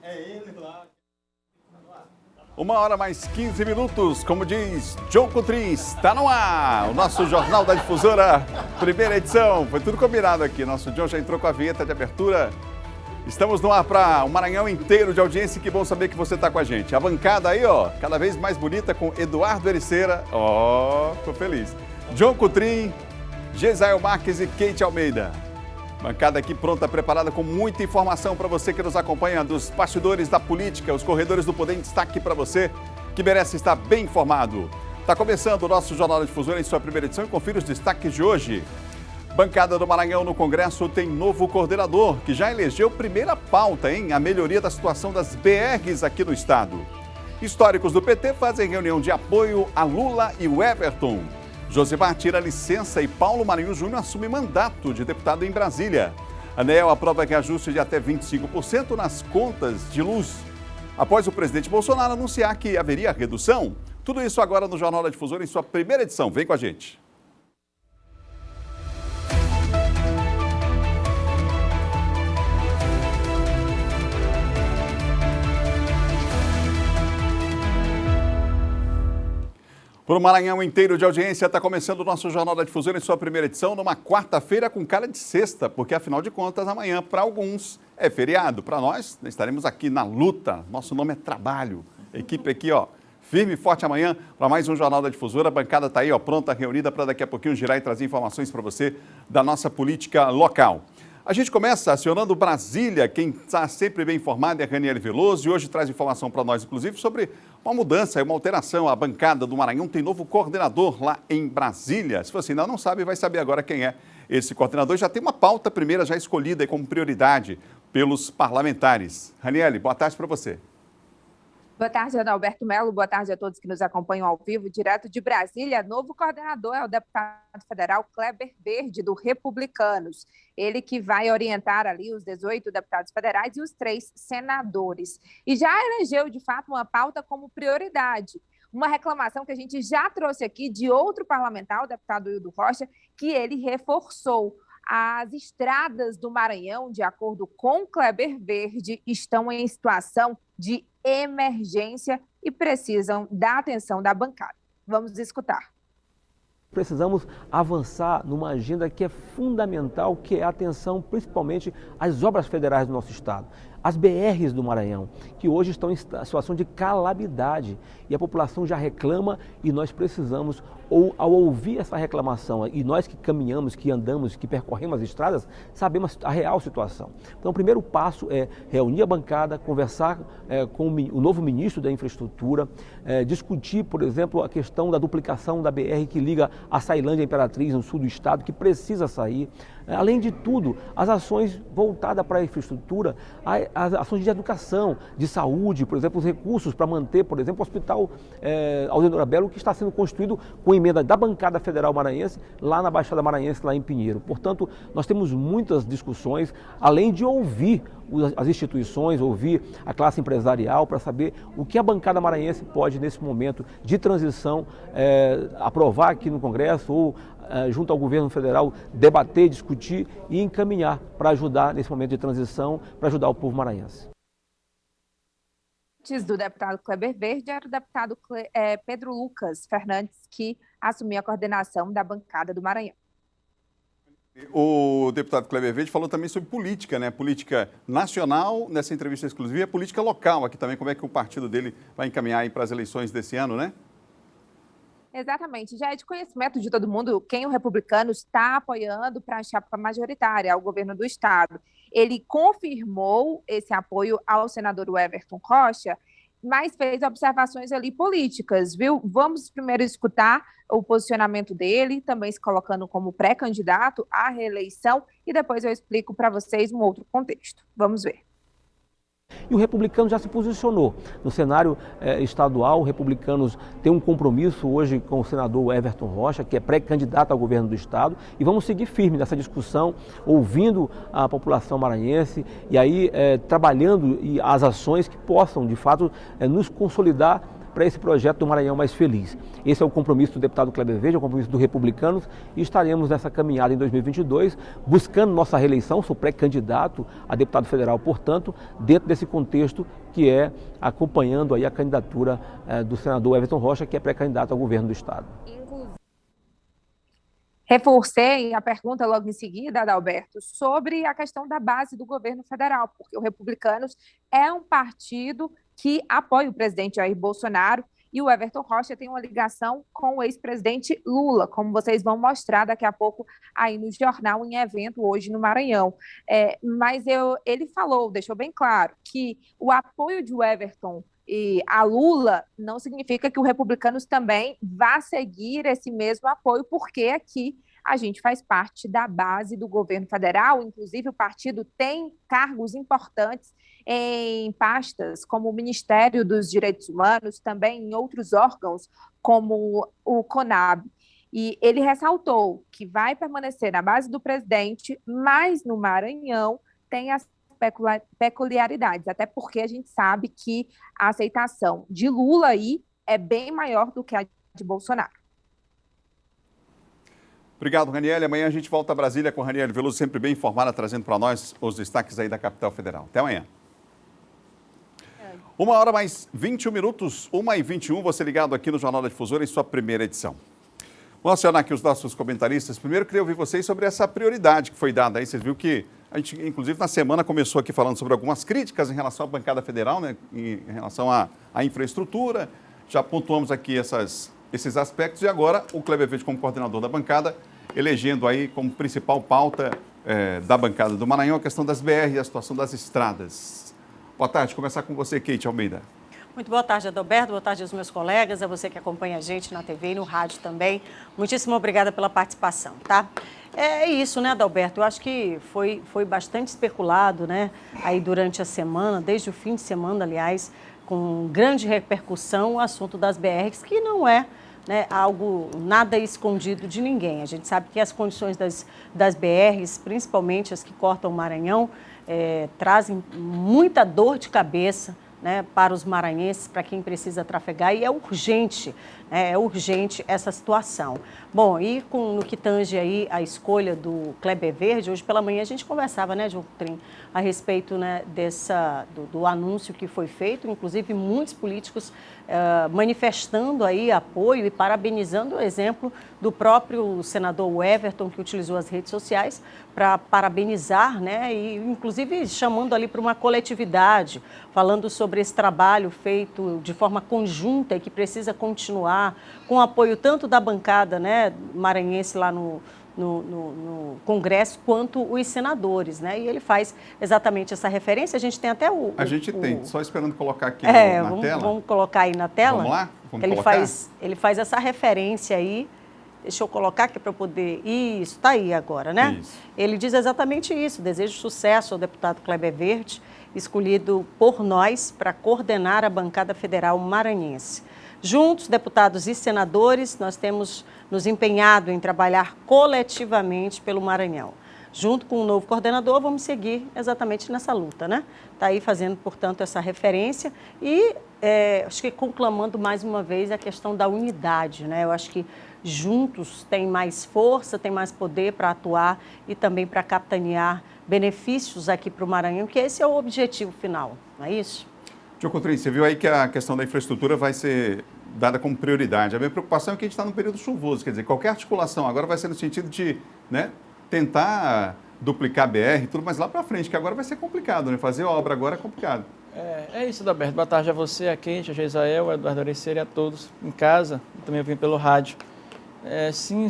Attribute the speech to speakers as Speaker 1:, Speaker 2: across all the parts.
Speaker 1: É ele lá.
Speaker 2: 1h mais 15 minutos, como diz John Coutrin, está no ar, o nosso Jornal da Difusora, primeira edição, foi tudo combinado aqui, nosso John já entrou com a vinheta de abertura, estamos no ar para o Maranhão inteiro de audiência, que bom saber que você está com a gente. A bancada aí, ó, cada vez mais bonita com Eduardo Ericeira, tô feliz, John Coutrin, Gesael Marques e Kate Almeida. Bancada aqui pronta, preparada com muita informação para você que nos acompanha dos bastidores da política, os corredores do poder em destaque para você que merece estar bem informado. Está começando o nosso Jornal da Difusora em sua primeira edição e confira os destaques de hoje. Bancada do Maranhão no Congresso tem novo coordenador que já elegeu primeira pauta, hein? A melhoria da situação das BRs aqui no estado. Históricos do PT fazem reunião de apoio a Lula e o Everton. Josimar tira licença e Paulo Marinho Júnior assume mandato de deputado em Brasília. A ANEEL aprova reajuste de até 25% nas contas de luz. Após o presidente Bolsonaro anunciar que haveria redução. Tudo isso agora no Jornal da Difusora em sua primeira edição. Vem com a gente. Para o Maranhão inteiro de audiência, está começando o nosso Jornal da Difusora em sua primeira edição, numa quarta-feira com cara de sexta, porque afinal de contas, amanhã, para alguns, é feriado. Para nós, estaremos aqui na luta. Nosso nome é trabalho. A equipe aqui, ó, firme e forte amanhã para mais um Jornal da Difusora. A bancada está aí, ó, pronta, reunida para daqui a pouquinho girar e trazer informações para você da nossa política local. A gente começa acionando Brasília, quem está sempre bem informado é a Raniele Veloso e hoje traz informação para nós, inclusive, sobre uma mudança, uma alteração. A bancada do Maranhão tem novo coordenador lá em Brasília. Se você ainda não sabe, vai saber agora quem é esse coordenador. Já tem uma pauta primeira já escolhida como prioridade pelos parlamentares. Raniele, boa tarde para você.
Speaker 3: Boa tarde, Adalberto Melo. Boa tarde a todos que nos acompanham ao vivo, direto de Brasília. Novo coordenador é o deputado federal Kleber Verde, do Republicanos. Ele que vai orientar ali os 18 deputados federais e os 3 senadores. E já elegeu, de fato, uma pauta como prioridade. Uma reclamação que a gente já trouxe aqui de outro parlamentar, o deputado Hildo Rocha, que ele reforçou. As estradas do Maranhão, de acordo com Kleber Verde, estão em situação de emergência e precisam da atenção da bancada. Vamos escutar.
Speaker 4: Precisamos avançar numa agenda que é fundamental, que é a atenção principalmente às obras federais do nosso estado. As BRs do Maranhão, que hoje estão em situação de calamidade e a população já reclama e nós precisamos, ao ouvir essa reclamação, e nós que caminhamos, que andamos, que percorremos as estradas, sabemos a real situação. Então o primeiro passo é reunir a bancada, conversar com o novo ministro da Infraestrutura, discutir, por exemplo, a questão da duplicação da BR que liga a Sailândia e Imperatriz, no sul do estado, que precisa sair. Além de tudo, as ações voltadas para a infraestrutura, as ações de educação, de saúde, por exemplo, os recursos para manter, por exemplo, o Hospital Alzenora Belo, que está sendo construído com emenda da bancada federal maranhense, lá na Baixada Maranhense, lá em Pinheiro. Portanto, nós temos muitas discussões, além de ouvir as instituições, ouvir a classe empresarial para saber o que a bancada maranhense pode, nesse momento de transição, aprovar aqui no Congresso ou junto ao governo federal, debater, discutir e encaminhar para ajudar nesse momento de transição, para ajudar o povo maranhense.
Speaker 3: Antes do deputado Kleber Verde, era o deputado Pedro Lucas Fernandes, que assumiu a coordenação da bancada do Maranhão.
Speaker 2: O deputado Kleber Verde falou também sobre política, né? Política nacional, nessa entrevista exclusiva, e a política local aqui também, como é que o partido dele vai encaminhar aí para as eleições desse ano, né?
Speaker 3: Exatamente, já é de conhecimento de todo mundo quem o Republicanos está apoiando para a chapa majoritária, ao governo do estado. Ele confirmou esse apoio ao senador Everton Rocha, mas fez observações ali políticas, viu? Vamos primeiro escutar o posicionamento dele, também se colocando como pré-candidato à reeleição, e depois eu explico para vocês um outro contexto. Vamos ver.
Speaker 4: E o Republicano já se posicionou. No cenário estadual, o Republicanos tem um compromisso hoje com o senador Everton Rocha, que é pré-candidato ao governo do estado, e vamos seguir firme nessa discussão, ouvindo a população maranhense e aí trabalhando as ações que possam, de fato, nos consolidar para esse projeto do Maranhão mais feliz. Esse é o compromisso do deputado Kleber Verde, é o compromisso do Republicanos, e estaremos nessa caminhada em 2022, buscando nossa reeleição. Sou pré-candidato a deputado federal, portanto, dentro desse contexto que é acompanhando aí a candidatura do senador Everton Rocha, que é pré-candidato ao governo do estado.
Speaker 3: Reforcei a pergunta logo em seguida, Adalberto, sobre a questão da base do governo federal, porque o Republicanos é um partido que apoia o presidente Jair Bolsonaro e o Everton Rocha tem uma ligação com o ex-presidente Lula, como vocês vão mostrar daqui a pouco aí no jornal, em evento hoje no Maranhão. Mas ele falou, deixou bem claro, que o apoio de Everton e a Lula não significa que o Republicanos também vá seguir esse mesmo apoio, porque aqui a gente faz parte da base do governo federal, inclusive o partido tem cargos importantes em pastas como o Ministério dos Direitos Humanos, também em outros órgãos como o CONAB. E ele ressaltou que vai permanecer na base do presidente, mas no Maranhão tem as peculiaridades, até porque a gente sabe que a aceitação de Lula aí é bem maior do que a de Bolsonaro.
Speaker 2: Obrigado, Raniele. Amanhã a gente volta a Brasília com a Raniele Veloso, sempre bem informada, trazendo para nós os destaques aí da capital federal. Até amanhã. 1h mais 21 minutos, 1h21, você ligado aqui no Jornal da Difusora em sua primeira edição. Vamos acionar aqui os nossos comentaristas. Primeiro, queria ouvir vocês sobre essa prioridade que foi dada aí. Vocês viram que a gente, inclusive, na semana começou aqui falando sobre algumas críticas em relação à bancada federal, né, em relação à infraestrutura. Já pontuamos aqui esses aspectos e agora o Kleber Verde, como coordenador da bancada, elegendo aí como principal pauta da bancada do Maranhão a questão das BR e a situação das estradas. Boa tarde, começar com você, Kate Almeida.
Speaker 1: Muito boa tarde, Adalberto, boa tarde aos meus colegas, a você que acompanha a gente na TV e no rádio também. Muitíssimo obrigada pela participação, tá? É isso, né, Adalberto? Eu acho que foi bastante especulado, né, aí durante a semana, desde o fim de semana, aliás, com grande repercussão o assunto das BRs, que não é, né, algo nada escondido de ninguém. A gente sabe que as condições das BRs, principalmente as que cortam o Maranhão, trazem muita dor de cabeça, né, para os maranhenses, para quem precisa trafegar, e é urgente essa situação. Bom, e no que tange aí a escolha do Kleber Verde, hoje pela manhã a gente conversava, né, João Coutrin, a respeito, né, do anúncio que foi feito, inclusive muitos políticos manifestando aí apoio e parabenizando o exemplo do próprio senador Everton, que utilizou as redes sociais para parabenizar, né, e inclusive chamando ali para uma coletividade, falando sobre esse trabalho feito de forma conjunta e que precisa continuar, com apoio tanto da bancada, né, maranhense lá no Congresso, quanto os senadores, né? E ele faz exatamente essa referência. A gente tem até
Speaker 2: só esperando colocar aqui na tela.
Speaker 1: Vamos colocar aí na tela?
Speaker 2: Vamos lá?
Speaker 1: Ele faz essa referência aí. Deixa eu colocar aqui para eu poder... Isso, está aí agora, né? Isso. Ele diz exatamente isso. Desejo sucesso ao deputado Kleber Verde, escolhido por nós para coordenar a bancada federal maranhense. Juntos, deputados e senadores, nós temos nos empenhado em trabalhar coletivamente pelo Maranhão. Junto com o novo coordenador, vamos seguir exatamente nessa luta, né? Está aí fazendo, portanto, essa referência e acho que conclamando mais uma vez a questão da unidade, né? Eu acho que juntos tem mais força, tem mais poder para atuar e também para capitanear benefícios aqui para o Maranhão, que esse é o objetivo final, não é isso?
Speaker 2: João Coutrin, você viu aí que a questão da infraestrutura vai ser dada como prioridade. A minha preocupação é que a gente está num período chuvoso, quer dizer, qualquer articulação agora vai ser no sentido de, né, tentar duplicar a BR e tudo, mas lá para frente, que agora vai ser complicado, né? Fazer obra agora é complicado.
Speaker 5: É isso, Adalberto. Boa tarde a você, a Kate, a Geisrael, a Eduardo Arecer e a todos em casa, também eu vim pelo rádio. Sim,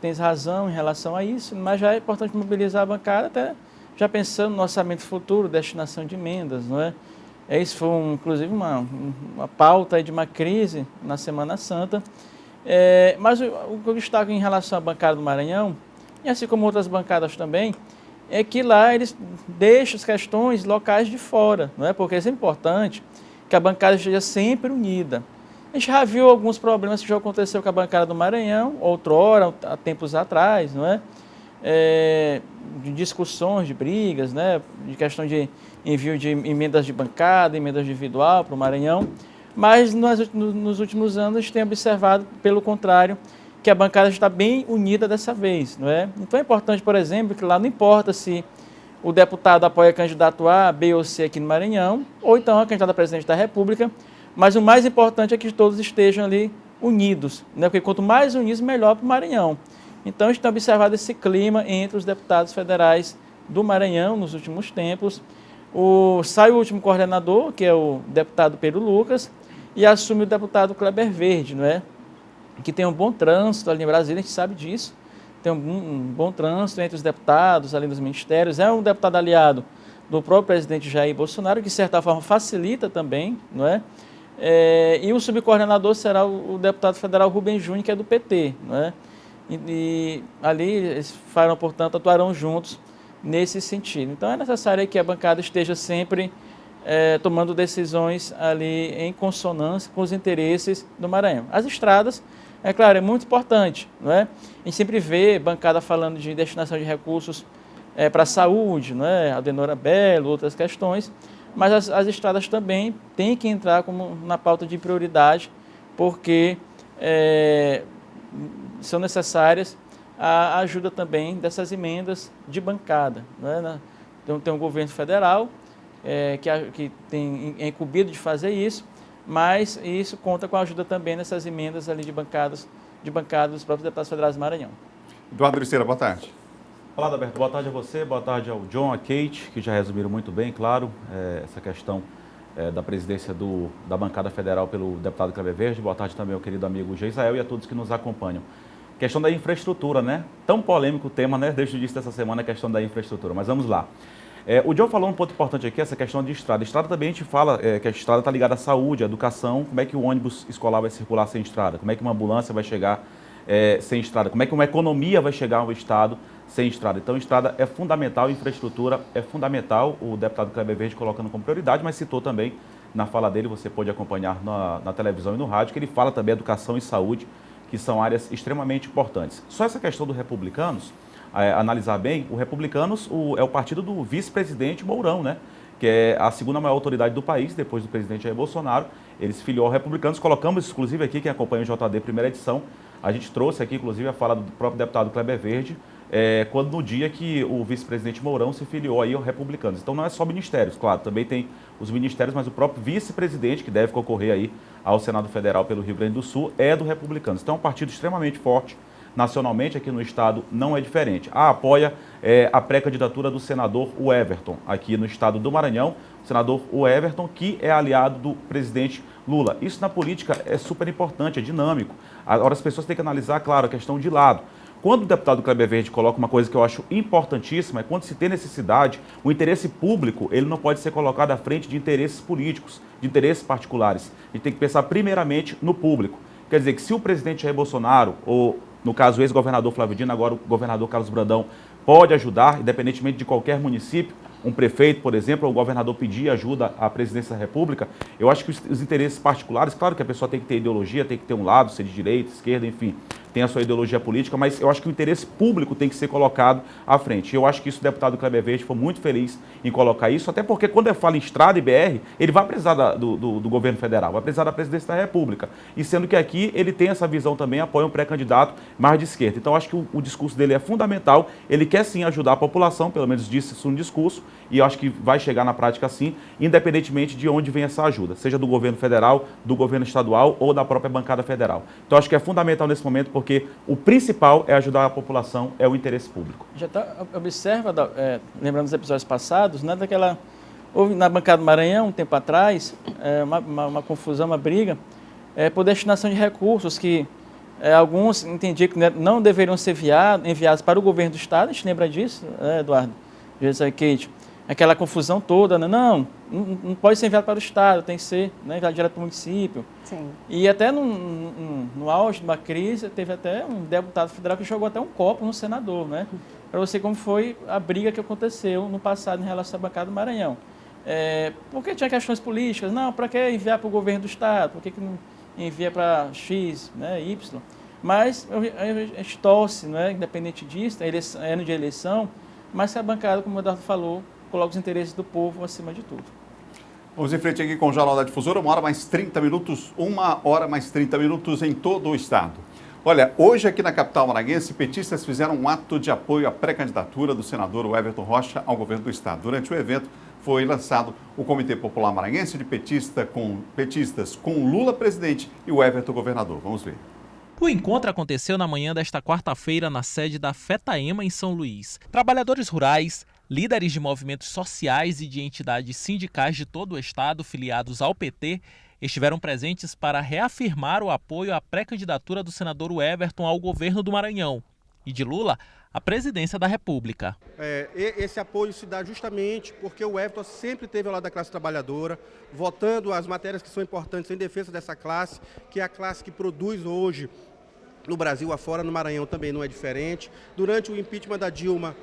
Speaker 5: tens razão em relação a isso, mas já é importante mobilizar a bancada, até já pensando no orçamento futuro, destinação de emendas, não é? Isso foi, inclusive, uma pauta de uma crise na Semana Santa. Mas o que eu destaco em relação à bancada do Maranhão, e assim como outras bancadas também, é que lá eles deixam as questões locais de fora, não é? Porque é importante que a bancada esteja sempre unida. A gente já viu alguns problemas que já aconteceu com a bancada do Maranhão, outrora, há tempos atrás, não é? De discussões, de brigas, né? De questão de envio de emendas de bancada, emendas individual para o Maranhão. mas nos últimos anos a gente tem observado, pelo contrário, que a bancada está bem unida dessa vez, não é? Então é importante, por exemplo, que lá não importa se o deputado apoia candidato A, B ou C aqui no Maranhão, ou então a candidata a presidente da República, mas o mais importante é que todos estejam ali unidos, né? Porque quanto mais unidos, melhor para o Maranhão. Então a gente tem observado esse clima entre os deputados federais do Maranhão nos últimos tempos. Sai o último coordenador, que é o deputado Pedro Lucas, e assume o deputado Kleber Verde, não é? Que tem um bom trânsito ali em Brasília, a gente sabe disso. Tem um bom trânsito entre os deputados, ali nos ministérios. É um deputado aliado do próprio presidente Jair Bolsonaro, que de certa forma facilita também, não é? E o subcoordenador será o deputado federal Rubem Júnior, que é do PT, não é? E ali eles portanto, atuarão juntos nesse sentido. Então é necessário que a bancada esteja sempre tomando decisões ali em consonância com os interesses do Maranhão. As estradas, é claro, é muito importante, não é? A gente sempre vê bancada falando de destinação de recursos para a saúde, não é? Aldenora Belo, outras questões, mas as estradas também têm que entrar como na pauta de prioridade, porque são necessárias a ajuda também dessas emendas de bancada, não é? Então tem um governo federal que é incumbido de fazer isso, mas isso conta com a ajuda também dessas emendas ali de bancadas dos próprios deputados federais do Maranhão.
Speaker 2: Eduardo Ericeira, boa tarde.
Speaker 6: Olá, Adalberto. Boa tarde a você, boa tarde ao John, a Kate, que já resumiram muito bem, claro, essa questão da presidência da bancada federal pelo deputado Kleber Verde. Boa tarde também ao querido amigo Geisael e a todos que nos acompanham. Questão da infraestrutura, né? Tão polêmico o tema, né? Desde o início dessa semana, a questão da infraestrutura. Mas vamos lá. O John falou um ponto importante aqui, essa questão de estrada. Estrada também a gente fala que a estrada está ligada à saúde, à educação. Como é que o ônibus escolar vai circular sem estrada? Como é que uma ambulância vai chegar sem estrada? Como é que uma economia vai chegar a um estado sem estrada? Então, estrada é fundamental, infraestrutura é fundamental. O deputado Kleber Verde colocando como prioridade, mas citou também na fala dele, você pode acompanhar na televisão e no rádio, que ele fala também educação e saúde, que são áreas extremamente importantes. Só essa questão do Republicanos, analisar bem, o Republicanos é o partido do vice-presidente Mourão, né? Que é a segunda maior autoridade do país, depois do presidente Jair Bolsonaro. Ele se filiou ao Republicanos, colocamos inclusive aqui, quem acompanha o JD primeira edição, a gente trouxe aqui inclusive a fala do próprio deputado Kleber Verde, quando no dia que o vice-presidente Mourão se filiou aí ao Republicanos. Então não é só ministérios, claro, também tem os ministérios, mas o próprio vice-presidente, que deve concorrer aí ao Senado Federal pelo Rio Grande do Sul, é do Republicanos. Então é um partido extremamente forte nacionalmente, aqui no estado não é diferente. Apoia a pré-candidatura do senador Everton, aqui no estado do Maranhão, o senador Everton, que é aliado do presidente Lula. Isso na política é super importante, é dinâmico. Agora as pessoas têm que analisar, claro, a questão de lado. Quando o deputado Kleber Verde coloca uma coisa que eu acho importantíssima, é quando se tem necessidade, o interesse público, ele não pode ser colocado à frente de interesses políticos, de interesses particulares. A gente tem que pensar primeiramente no público. Quer dizer que se o presidente Jair Bolsonaro, ou no caso o ex-governador Flávio Dino, agora o governador Carlos Brandão, pode ajudar, independentemente de qualquer município, um prefeito, por exemplo, ou o governador pedir ajuda à presidência da República, eu acho que os interesses particulares, claro que a pessoa tem que ter ideologia, tem que ter um lado, ser de direita, esquerda, enfim, tem a sua ideologia política, mas eu acho que o interesse público tem que ser colocado à frente. Eu acho que isso o deputado Kleber Verde foi muito feliz em colocar isso, até porque quando ele fala em estrada e BR, ele vai precisar do governo federal, vai precisar da presidência da República. E sendo que aqui ele tem essa visão também, apoia um pré-candidato mais de esquerda. Então eu acho que o discurso dele é fundamental, ele quer sim ajudar a população, pelo menos disse isso no discurso, e eu acho que vai chegar na prática sim, independentemente de onde vem essa ajuda, seja do governo federal, do governo estadual ou da própria bancada federal. Então eu acho que é fundamental nesse momento, porque o principal é ajudar a população, é o interesse público.
Speaker 5: Já observa, lembrando dos episódios passados, né, houve na bancada do Maranhão, um tempo atrás, uma confusão, uma briga, por destinação de recursos que alguns entendiam que não deveriam ser enviados para o governo do estado. A gente lembra disso, Eduardo, Kate? Aquela confusão toda, né? Não pode ser enviado para o estado, tem que ser, né, enviado direto para o município.
Speaker 1: Sim.
Speaker 5: E até no auge de uma crise, teve até um deputado federal que jogou até um copo no senador, né? Para você como foi a briga que aconteceu no passado em relação à bancada do Maranhão. Porque tinha questões políticas, não, para que enviar para o governo do estado, por que não envia para X, né, Y? Mas a gente torce, né, independente disso, é ano de eleição, mas que a bancada, como o Eduardo falou, coloca os interesses do povo acima de tudo.
Speaker 2: Vamos em frente aqui com o Jornal da Difusora, 1 hora mais 30 minutos, 1 hora mais 30 minutos em todo o estado. Olha, hoje aqui na capital maranhense, petistas fizeram um ato de apoio à pré-candidatura do senador Everton Rocha ao governo do estado. Durante o evento foi lançado o Comitê Popular Maranhense de petistas com Lula presidente e o Everton governador. Vamos ver.
Speaker 7: O encontro aconteceu na manhã desta quarta-feira na sede da FETAEMA em São Luís. Trabalhadores rurais, líderes de movimentos sociais e de entidades sindicais de todo o estado filiados ao PT estiveram presentes para reafirmar o apoio à pré-candidatura do senador Everton ao governo do Maranhão e de Lula à presidência da República.
Speaker 8: Esse apoio se dá justamente porque o Everton sempre esteve ao lado da classe trabalhadora, votando as matérias que são importantes em defesa dessa classe, que é a classe que produz hoje no Brasil afora, no Maranhão também não é diferente. Durante o impeachment da Dilma,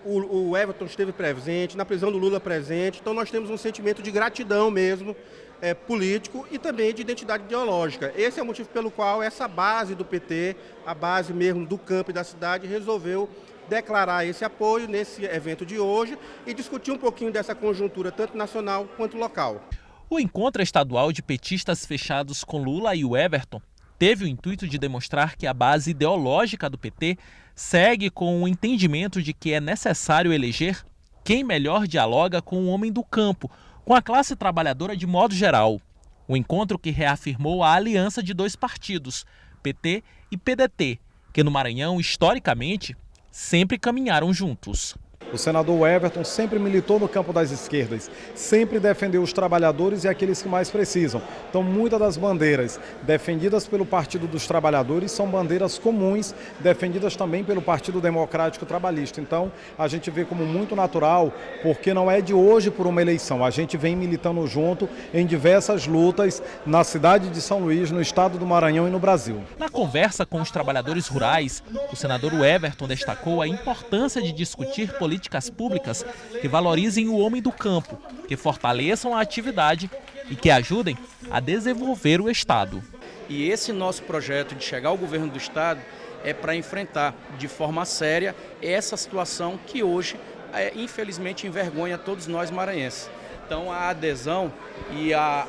Speaker 8: o Everton esteve presente, na prisão do Lula presente, então nós temos um sentimento de gratidão mesmo, político e também de identidade ideológica. Esse é o motivo pelo qual essa base do PT, a base mesmo do campo e da cidade, resolveu declarar esse apoio nesse evento de hoje e discutir um pouquinho dessa conjuntura, tanto nacional quanto local.
Speaker 7: O encontro estadual de petistas fechados com Lula e o Everton teve o intuito de demonstrar que a base ideológica do PT segue com o entendimento de que é necessário eleger quem melhor dialoga com o homem do campo, com a classe trabalhadora de modo geral. O encontro que reafirmou a aliança de dois partidos, PT e PDT, que no Maranhão, historicamente, sempre caminharam juntos.
Speaker 9: O senador Everton sempre militou no campo das esquerdas, sempre defendeu os trabalhadores e aqueles que mais precisam. Então, muitas das bandeiras defendidas pelo Partido dos Trabalhadores são bandeiras comuns, defendidas também pelo Partido Democrático Trabalhista. Então, a gente vê como muito natural, porque não é de hoje por uma eleição. A gente vem militando junto em diversas lutas na cidade de São Luís, no estado do Maranhão e no Brasil.
Speaker 7: Na conversa com os trabalhadores rurais, o senador Everton destacou a importância de discutir políticas públicas que valorizem o homem do campo, que fortaleçam a atividade e que ajudem a desenvolver o estado.
Speaker 10: E esse nosso projeto de chegar ao governo do estado é para enfrentar de forma séria essa situação que hoje, infelizmente, envergonha todos nós maranhenses. Então a adesão e a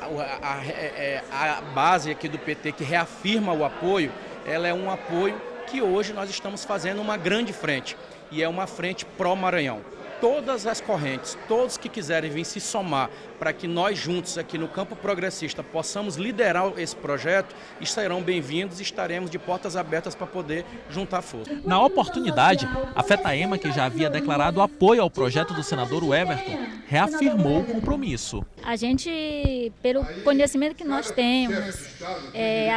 Speaker 10: base aqui do PT que reafirma o apoio, ela é um apoio que hoje nós estamos fazendo uma grande frente. E é uma frente pró-Maranhão. Todas as correntes, todos que quiserem vir se somar para que nós juntos aqui no campo progressista possamos liderar esse projeto, estarão bem-vindos e estaremos de portas abertas para poder juntar força.
Speaker 7: Na oportunidade, a FETAEMA, que já havia declarado apoio ao projeto do senador Everton, reafirmou o compromisso.
Speaker 11: A gente, pelo conhecimento que nós temos,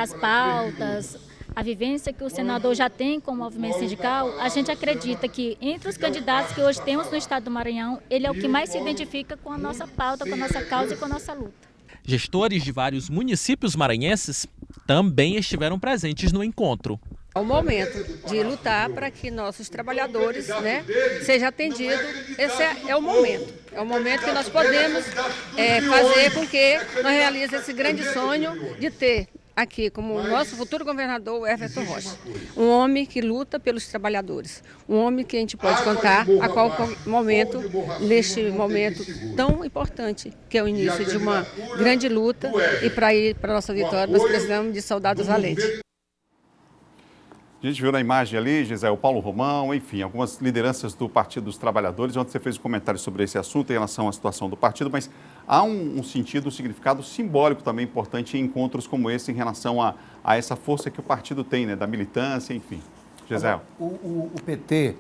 Speaker 11: as pautas, a vivência que o senador já tem com o movimento sindical, a gente acredita que entre os candidatos que hoje temos no estado do Maranhão, ele é o que mais se identifica com a nossa pauta, com a nossa causa e com a nossa luta.
Speaker 7: Gestores de vários municípios maranhenses também estiveram presentes no encontro.
Speaker 12: É o momento de lutar para que nossos trabalhadores, sejam atendidos. Esse é o momento. É o momento que nós podemos fazer com que nós realizemos esse grande sonho de ter aqui como o nosso futuro governador, Everton Rocha. Um homem que luta pelos trabalhadores. Um homem que a gente pode contar a qualquer momento, neste momento tão importante, que é o início de uma grande luta. E para ir para a nossa vitória, nós precisamos de soldados valentes.
Speaker 2: A gente viu na imagem ali, Gisele, o Paulo Romão, enfim, algumas lideranças do Partido dos Trabalhadores. Ontem você fez um comentário sobre esse assunto em relação à situação do partido, mas há um sentido, um significado simbólico também importante em encontros como esse em relação a essa força que o partido tem, da militância, enfim. Gisele.
Speaker 13: O PT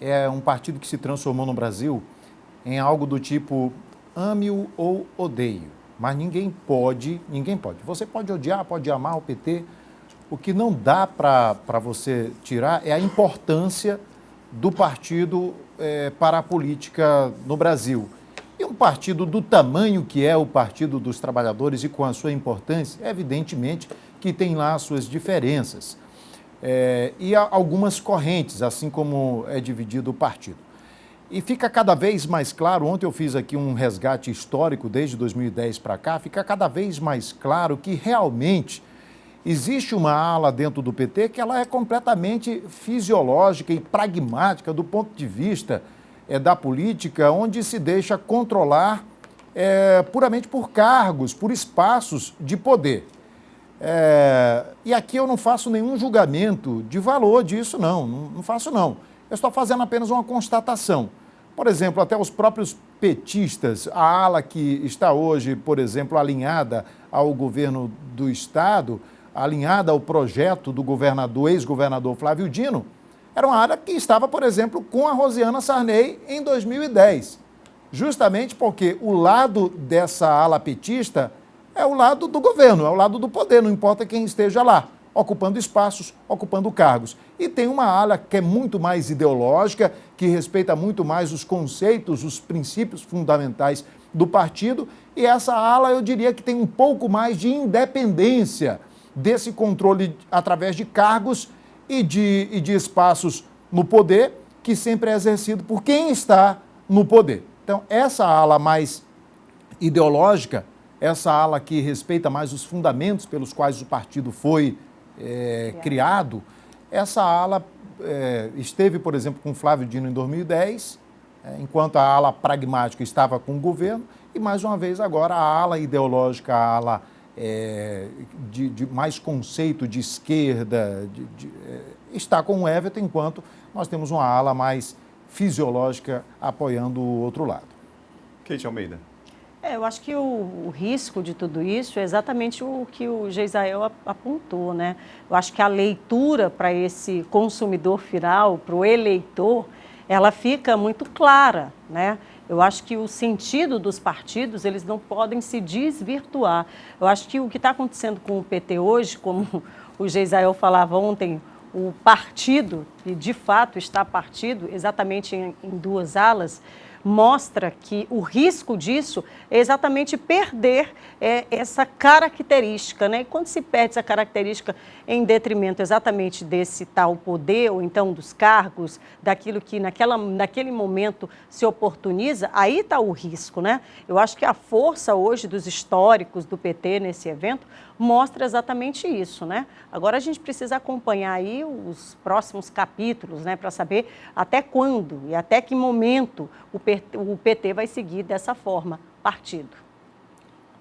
Speaker 13: é um partido que se transformou no Brasil em algo do tipo ame-o ou odeie-o, mas ninguém pode. Você pode odiar, pode amar o PT. O que não dá para você tirar é a importância do partido para a política no Brasil. E um partido do tamanho que é o Partido dos Trabalhadores e com a sua importância, evidentemente que tem lá as suas diferenças. E há algumas correntes, assim como é dividido o partido. E fica cada vez mais claro, ontem eu fiz aqui um resgate histórico desde 2010 para cá, fica cada vez mais claro que realmente existe uma ala dentro do PT que ela é completamente fisiológica e pragmática do ponto de vista da política, onde se deixa controlar puramente por cargos, por espaços de poder. E aqui eu não faço nenhum julgamento de valor disso, não faço não. Eu estou fazendo apenas uma constatação. Por exemplo, até os próprios petistas, a ala que está hoje, por exemplo, alinhada ao governo do Estado, alinhada ao projeto do ex-governador Flávio Dino, era uma ala que estava, por exemplo, com a Rosiana Sarney em 2010. Justamente porque o lado dessa ala petista é o lado do governo, é o lado do poder, não importa quem esteja lá, ocupando espaços, ocupando cargos. E tem uma ala que é muito mais ideológica, que respeita muito mais os conceitos, os princípios fundamentais do partido, e essa ala, eu diria que tem um pouco mais de independência desse controle através de cargos e de espaços no poder, que sempre é exercido por quem está no poder. Então, essa ala mais ideológica, essa ala que respeita mais os fundamentos pelos quais o partido foi criado, essa ala esteve, por exemplo, com Flávio Dino em 2010, enquanto a ala pragmática estava com o governo, e mais uma vez agora a ala ideológica, a ala de mais conceito de esquerda, está com o Everton, enquanto nós temos uma ala mais fisiológica apoiando o outro lado.
Speaker 2: Kate Almeida.
Speaker 1: Eu acho que o risco de tudo isso é exatamente o que o Geisael apontou, né? Eu acho que a leitura para esse consumidor final, para o eleitor, ela fica muito clara, né? Eu acho que o sentido dos partidos, eles não podem se desvirtuar. Eu acho que o que está acontecendo com o PT hoje, como o Geisael falava ontem, o partido, e de fato está partido exatamente em duas alas, mostra que o risco disso é exatamente perder essa característica, né? E quando se perde essa característica em detrimento exatamente desse tal poder, ou então dos cargos, daquilo que naquele momento se oportuniza, aí está o risco, né? Eu acho que a força hoje dos históricos do PT nesse evento mostra exatamente isso, né? Agora a gente precisa acompanhar aí os próximos capítulos, né, para saber até quando e até que momento o PT vai seguir dessa forma, partido.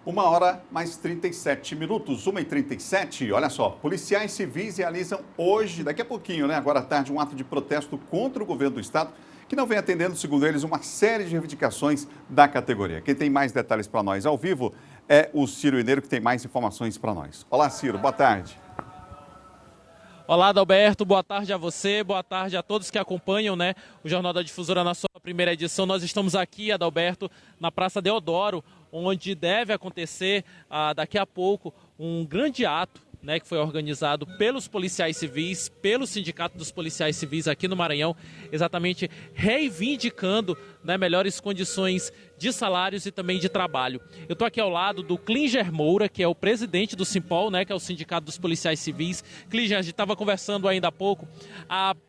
Speaker 2: 1h37, 1h37, olha só, policiais civis realizam hoje, daqui a pouquinho, né, agora à tarde, um ato de protesto contra o governo do Estado, que não vem atendendo, segundo eles, uma série de reivindicações da categoria. Quem tem mais detalhes para nós ao vivo é o Ciro Ineiro, que tem mais informações para nós. Olá, Ciro, boa tarde.
Speaker 7: Olá, Adalberto, boa tarde a você, boa tarde a todos que acompanham, né, o Jornal da Difusora na sua primeira edição. Nós estamos aqui, Adalberto, na Praça Deodoro, onde deve acontecer daqui a pouco um grande ato, né, que foi organizado pelos policiais civis, pelo Sindicato dos Policiais Civis aqui no Maranhão, exatamente reivindicando, né, melhores condições de salários e também de trabalho. Eu estou aqui ao lado do Klinger Moura, que é o presidente do Simpol, né, que é o Sindicato dos Policiais Civis. Klinger, a gente estava conversando ainda há pouco,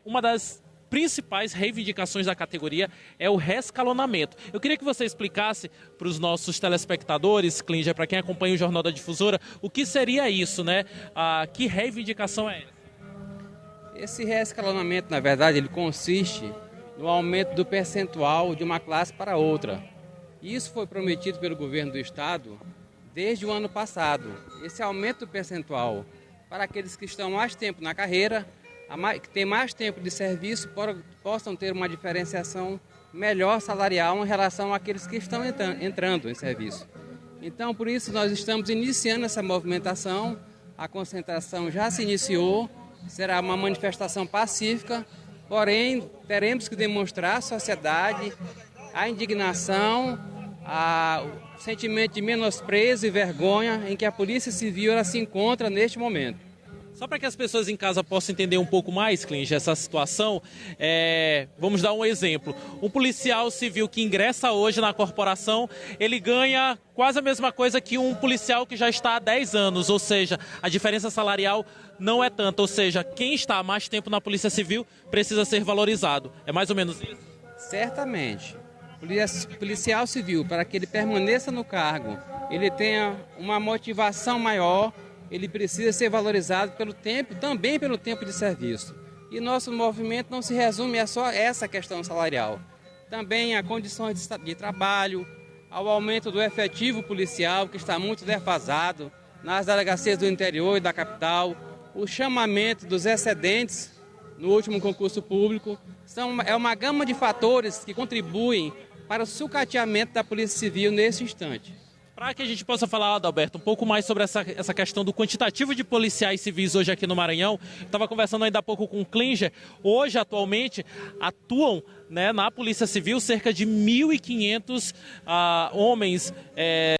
Speaker 7: uma das principais reivindicações da categoria é o rescalonamento. Eu queria que você explicasse para os nossos telespectadores, Klinger, para quem acompanha o Jornal da Difusora, o que seria isso, né? Que reivindicação é essa?
Speaker 14: Esse rescalonamento, na verdade, ele consiste no aumento do percentual de uma classe para outra. Isso foi prometido pelo governo do Estado desde o ano passado. Esse aumento do percentual para aqueles que estão mais tempo na carreira, que tem mais tempo de serviço, possam ter uma diferenciação melhor salarial em relação àqueles que estão entrando em serviço. Então, por isso, nós estamos iniciando essa movimentação, a concentração já se iniciou, será uma manifestação pacífica, porém, teremos que demonstrar à sociedade a indignação, o sentimento de menosprezo e vergonha em que a Polícia Civil ela se encontra neste momento.
Speaker 7: Só para que as pessoas em casa possam entender um pouco mais, Klinger, essa situação, vamos dar um exemplo. Um policial civil que ingressa hoje na corporação, ele ganha quase a mesma coisa que um policial que já está há 10 anos, ou seja, a diferença salarial não é tanta, ou seja, quem está há mais tempo na Polícia Civil precisa ser valorizado. É mais ou menos isso?
Speaker 14: Certamente. Policial civil, para que ele permaneça no cargo, ele tenha uma motivação maior, ele precisa ser valorizado também pelo tempo de serviço. E nosso movimento não se resume a só essa questão salarial. Também a condições de trabalho, ao aumento do efetivo policial, que está muito defasado nas delegacias do interior e da capital, o chamamento dos excedentes no último concurso público, é uma gama de fatores que contribuem para o sucateamento da Polícia Civil nesse instante.
Speaker 7: Para que a gente possa falar, Adalberto, um pouco mais sobre essa questão do quantitativo de policiais civis hoje aqui no Maranhão, estava conversando ainda há pouco com o Klinger, hoje atualmente atuam, né, na Polícia Civil cerca de 1.500 homens,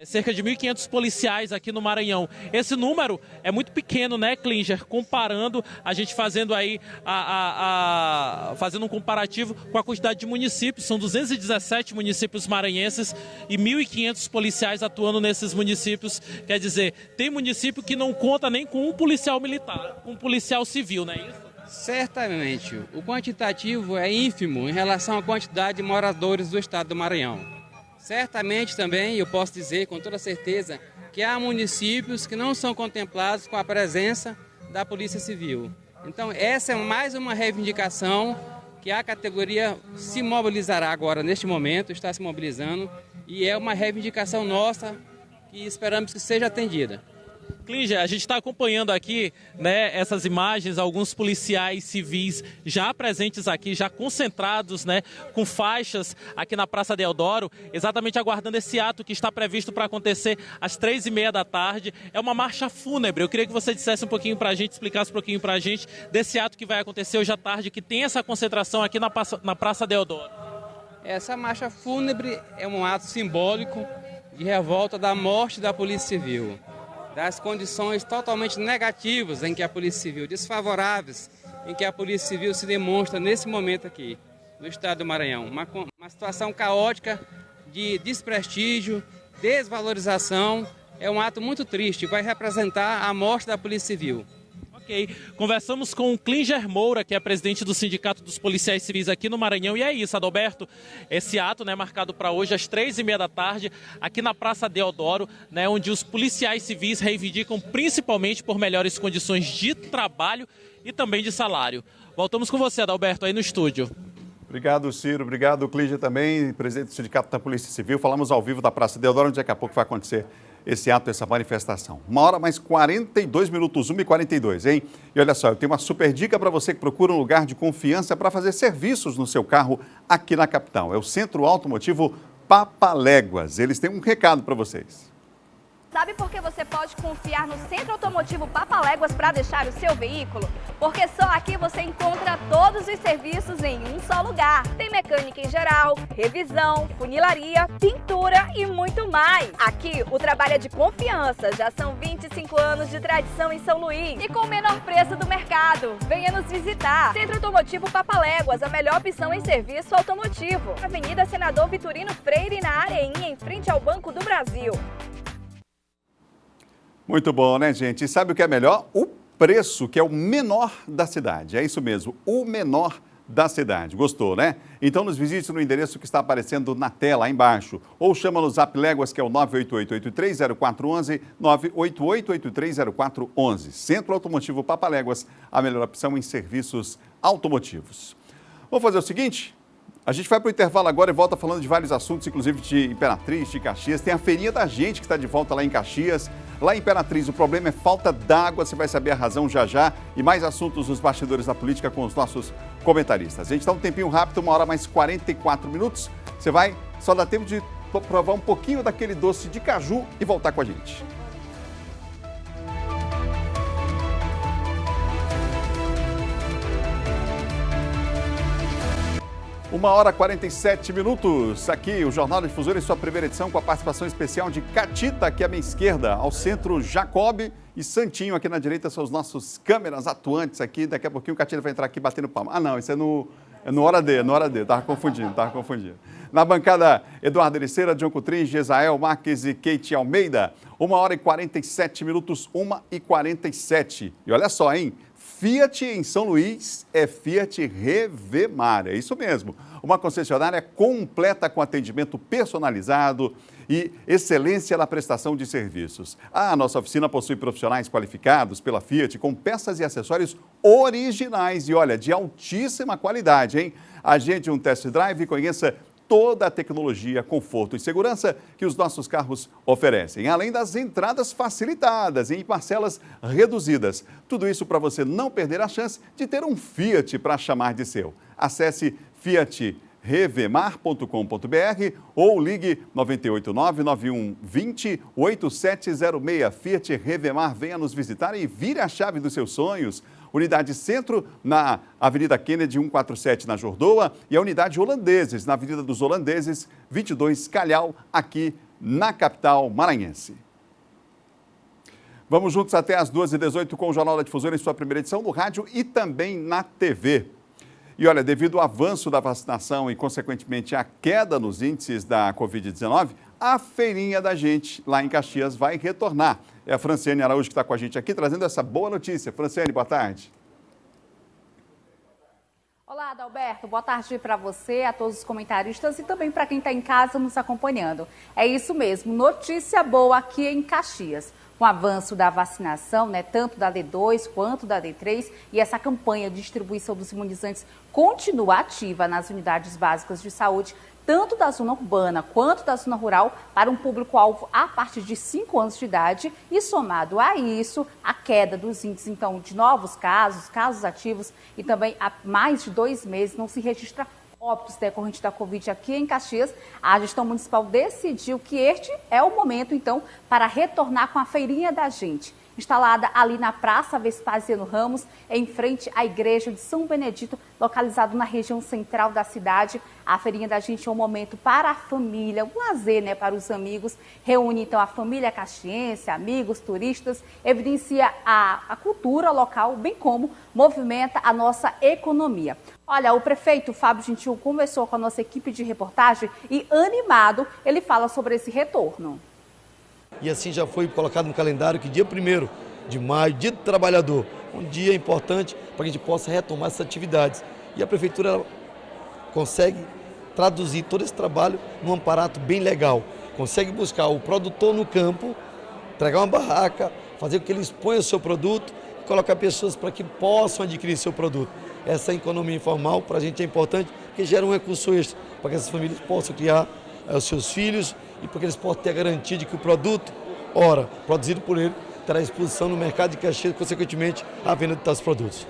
Speaker 7: cerca de 1.500 policiais aqui no Maranhão. Esse número é muito pequeno, né, Klinger, comparando, a gente fazendo aí, fazendo um comparativo com a quantidade de municípios, são 217 municípios maranhenses e 1.500 policiais atuando nesses municípios, quer dizer, tem município que não conta nem com um policial militar, um policial civil, não é isso?
Speaker 14: Certamente, o quantitativo é ínfimo em relação à quantidade de moradores do estado do Maranhão. Certamente também, eu posso dizer com toda certeza, que há municípios que não são contemplados com a presença da Polícia Civil. Então, essa é mais uma reivindicação que a categoria se mobilizará agora, neste momento, está se mobilizando, e é uma reivindicação nossa que esperamos que seja atendida.
Speaker 7: Klinger, a gente está acompanhando aqui, né, essas imagens, alguns policiais civis já presentes aqui, já concentrados, né, com faixas aqui na Praça Deodoro, exatamente aguardando esse ato que está previsto para acontecer às 3h30 da tarde. É uma marcha fúnebre. Eu queria que você dissesse um pouquinho para a gente, explicasse um pouquinho para a gente desse ato que vai acontecer hoje à tarde, que tem essa concentração aqui na Praça Deodoro.
Speaker 14: Essa marcha fúnebre é um ato simbólico de revolta da morte da Polícia Civil, das condições totalmente negativas em que a Polícia Civil, desfavoráveis, em que a Polícia Civil se demonstra nesse momento aqui, no estado do Maranhão. Uma situação caótica de desprestígio, desvalorização, é um ato muito triste, vai representar a morte da Polícia Civil.
Speaker 7: Ok, conversamos com o Klinger Moura, que é presidente do Sindicato dos Policiais Civis aqui no Maranhão. E é isso, Adalberto, esse ato, né, marcado para hoje às 3h30 da tarde, aqui na Praça Deodoro, né, onde os policiais civis reivindicam principalmente por melhores condições de trabalho e também de salário. Voltamos com você, Adalberto, aí no estúdio.
Speaker 2: Obrigado, Ciro. Obrigado, Klinger também, presidente do Sindicato da Polícia Civil. Falamos ao vivo da Praça Deodoro, onde daqui a pouco vai acontecer esse ato, essa manifestação. 1h mais 42 minutos, 1h42, hein? E olha só, eu tenho uma super dica para você que procura um lugar de confiança para fazer serviços no seu carro aqui na capital. É o Centro Automotivo Papaléguas. Eles têm um recado para vocês.
Speaker 15: Sabe por que você pode confiar no Centro Automotivo Papaléguas para deixar o seu veículo? Porque só aqui você encontra todos os serviços em um só lugar. Tem mecânica em geral, revisão, funilaria, pintura e muito mais. Aqui o trabalho é de confiança, já são 25 anos de tradição em São Luís e com o menor preço do mercado. Venha nos visitar. Centro Automotivo Papaléguas, a melhor opção em serviço automotivo. Avenida Senador Vitorino Freire, na Areinha, em frente ao Banco do Brasil.
Speaker 2: Muito bom, né, gente? E sabe o que é melhor? O preço, que é o menor da cidade. É isso mesmo, o menor da cidade. Gostou, né? Então nos visite no endereço que está aparecendo na tela, aí embaixo. Ou chama no Zap Léguas, que é o 988-830411, 988-830411. Centro Automotivo Papaléguas, a melhor opção em serviços automotivos. Vamos fazer o seguinte? A gente vai para o intervalo agora e volta falando de vários assuntos, inclusive de Imperatriz, de Caxias. Tem a feirinha da gente que está de volta lá em Caxias. Lá em Imperatriz, o problema é falta d'água, você vai saber a razão já já. E mais assuntos nos bastidores da política com os nossos comentaristas. A gente dá um tempinho rápido, 1h mais 44 minutos. Você vai, só dá tempo de provar um pouquinho daquele doce de caju e voltar com a gente. 1h 47 minutos, aqui o Jornal da Difusora em sua primeira edição com a participação especial de Catita, aqui à minha esquerda, ao centro Jacob e Santinho aqui na direita, são os nossos câmeras atuantes aqui, daqui a pouquinho o Catita vai entrar aqui batendo palma. Ah não, isso é no Hora D, tava confundindo. Na bancada, Eduardo Ericeira, John Coutrin, Gesael Marques e Kate Almeida, 1h 47 minutos, 1h47. E olha só, hein? Fiat em São Luís é Fiat Revemar, é isso mesmo. Uma concessionária completa com atendimento personalizado e excelência na prestação de serviços. A nossa oficina possui profissionais qualificados pela Fiat com peças e acessórios originais e, olha, de altíssima qualidade, hein? Agende um test drive e conheça toda a tecnologia, conforto e segurança que os nossos carros oferecem, além das entradas facilitadas em parcelas reduzidas. Tudo isso para você não perder a chance de ter um Fiat para chamar de seu. Acesse fiatrevemar.com.br ou ligue 989-9120-8706. Fiat Revemar, venha nos visitar e vire a chave dos seus sonhos. Unidade Centro, na Avenida Kennedy 147, na Jordoa, e a Unidade Holandeses, na Avenida dos Holandeses, 22 Calhau, aqui na capital maranhense. Vamos juntos até às 2h18 com o Jornal da Difusora em sua primeira edição no rádio e também na TV. E olha, devido ao avanço da vacinação e, consequentemente, a queda nos índices da Covid-19, a feirinha da gente lá em Caxias vai retornar. É a Franciane Araújo que está com a gente aqui, trazendo essa boa notícia. Franciane, boa tarde.
Speaker 16: Olá, Adalberto. Boa tarde para você, a todos os comentaristas e também para quem está em casa nos acompanhando. É isso mesmo, notícia boa aqui em Caxias. Com o avanço da vacinação, tanto da D2 quanto da D3, e essa campanha de distribuição dos imunizantes continua ativa nas unidades básicas de saúde, tanto da zona urbana quanto da zona rural, para um público-alvo a partir de 5 anos de idade, e somado a isso, a queda dos índices, então, de novos casos ativos, e também há mais de 2 meses não se registra óbitos decorrentes da Covid aqui em Caxias. A gestão municipal decidiu que este é o momento, então, para retornar com a feirinha da gente, instalada ali na Praça Vespasiano Ramos, em frente à Igreja de São Benedito, localizado na região central da cidade. A feirinha da gente é um momento para a família, um lazer, para os amigos. Reúne, então, a família caxiense, amigos, turistas, evidencia a cultura local, bem como movimenta a nossa economia. Olha, o prefeito Fábio Gentil conversou com a nossa equipe de reportagem e, animado, ele fala sobre esse retorno.
Speaker 17: E assim já foi colocado no calendário que dia 1º de maio, dia do trabalhador, um dia importante para que a gente possa retomar essas atividades. E a prefeitura ela consegue traduzir todo esse trabalho num aparato bem legal. Consegue buscar o produtor no campo, entregar uma barraca, fazer com que ele exponha o seu produto e colocar pessoas para que possam adquirir seu produto. Essa economia informal para a gente é importante porque gera um recurso extra para que essas famílias possam criar os seus filhos e porque eles possam ter a garantia de que o produto, produzido por ele, terá exposição no mercado de Caxias e, consequentemente, a venda de tais produtos.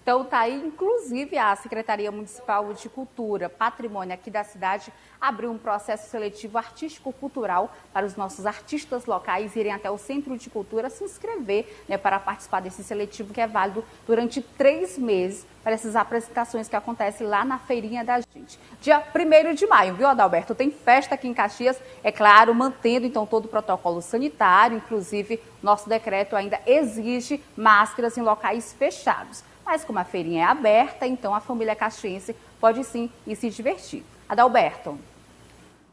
Speaker 16: Então tá aí, inclusive a Secretaria Municipal de Cultura, Patrimônio aqui da cidade abriu um processo seletivo artístico-cultural para os nossos artistas locais irem até o Centro de Cultura se inscrever para participar desse seletivo que é válido durante 3 meses para essas apresentações que acontecem lá na feirinha da gente. Dia 1º de maio, viu, Adalberto? Tem festa aqui em Caxias, é claro, mantendo então todo o protocolo sanitário, inclusive nosso decreto ainda exige máscaras em locais fechados. Mas como a feirinha é aberta, então a família caxiense pode sim ir se divertir. Adalberto.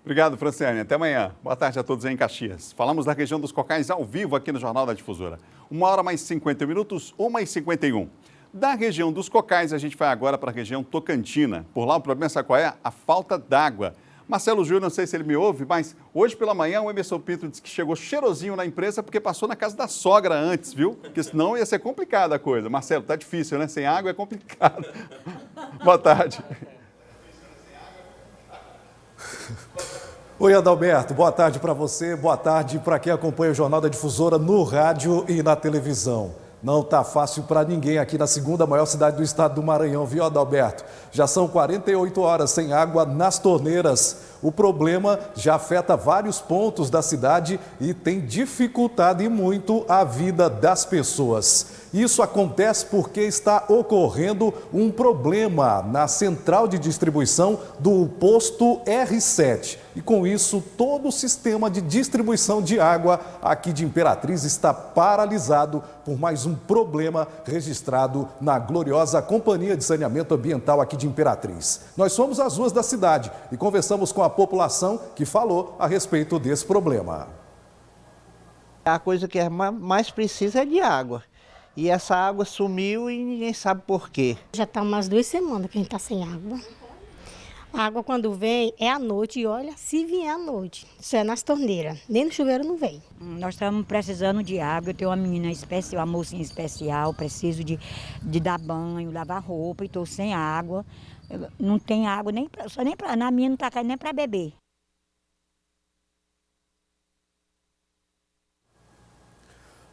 Speaker 2: Obrigado, Franciane. Até amanhã. Boa tarde a todos aí em Caxias. Falamos da região dos Cocais ao vivo aqui no Jornal da Difusora. 1h mais 50 minutos, 1h51. Da região dos Cocais, a gente vai agora para a região Tocantina. Por lá, o problema, sabe qual é? A falta d'água. Marcelo Júnior, não sei se ele me ouve, mas hoje pela manhã o Emerson Pinto disse que chegou cheirosinho na empresa porque passou na casa da sogra antes, viu? Porque senão ia ser complicada a coisa. Marcelo, tá difícil, né? Sem água é complicado. Boa tarde.
Speaker 18: Oi, Adalberto. Boa tarde para você, boa tarde para quem acompanha o Jornal da Difusora no rádio e na televisão. Não está fácil para ninguém aqui na segunda maior cidade do estado do Maranhão, viu, Adalberto? Já são 48 horas sem água nas torneiras. O problema já afeta vários pontos da cidade e tem dificultado e muito a vida das pessoas. Isso acontece porque está ocorrendo um problema na central de distribuição do posto R7. E com isso, todo o sistema de distribuição de água aqui de Imperatriz está paralisado por mais um problema registrado na gloriosa Companhia de Saneamento Ambiental aqui de Imperatriz. Nós fomos às ruas da cidade e conversamos com a população que falou a respeito desse problema.
Speaker 19: A coisa que mais precisa é de água. E essa água sumiu e ninguém sabe por quê.
Speaker 20: Já está umas 2 semanas que a gente está sem água. A água quando vem é à noite e olha, se vier à noite, isso é nas torneiras, nem no chuveiro não vem.
Speaker 21: Nós estamos precisando de água, eu tenho uma menina especial, uma mocinha especial, preciso de dar banho, lavar roupa e estou sem água. Não tem água nem na minha não está caindo nem para beber.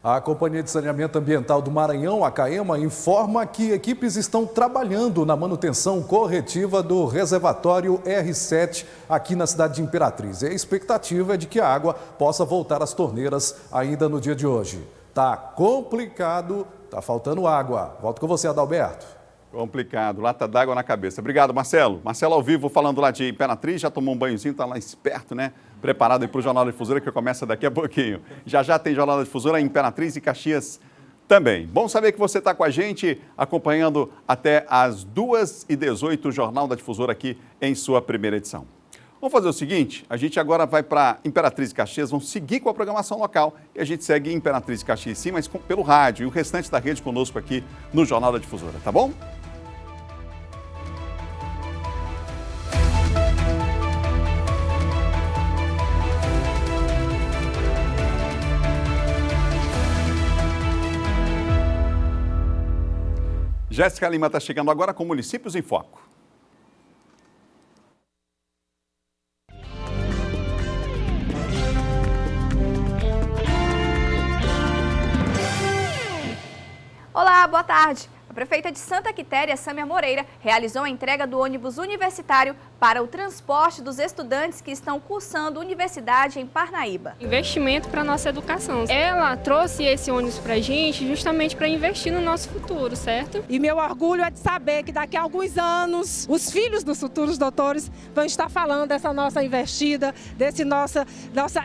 Speaker 18: A Companhia de Saneamento Ambiental do Maranhão, a CAEMA, informa que equipes estão trabalhando na manutenção corretiva do reservatório R7 aqui na cidade de Imperatriz. E a expectativa é de que a água possa voltar às torneiras ainda no dia de hoje. Tá complicado, tá faltando água. Volto com você, Adalberto.
Speaker 2: Complicado, lata d'água na cabeça. Obrigado, Marcelo. Marcelo ao vivo falando lá de Imperatriz, já tomou um banhozinho, está lá esperto, né? Preparado aí para o Jornal da Difusora, que começa daqui a pouquinho. Já tem Jornal da Difusora em Imperatriz e Caxias também. Bom saber que você está com a gente, acompanhando até às 2h18 o Jornal da Difusora aqui em sua primeira edição. Vamos fazer o seguinte, a gente agora vai para Imperatriz e Caxias, vamos seguir com a programação local e a gente segue em Imperatriz e Caxias sim, mas pelo rádio e o restante da rede conosco aqui no Jornal da Difusora, tá bom? Jéssica Lima está chegando agora com Municípios em Foco.
Speaker 15: Olá, boa tarde. A prefeita de Santa Quitéria, Sâmia Moreira, realizou a entrega do ônibus universitário para o transporte dos estudantes que estão cursando universidade em Parnaíba.
Speaker 22: Investimento para a nossa educação. Ela trouxe esse ônibus para a gente justamente para investir no nosso futuro, certo?
Speaker 23: E meu orgulho é de saber que daqui a alguns anos, os filhos dos futuros doutores vão estar falando dessa nossa investida, desse nossa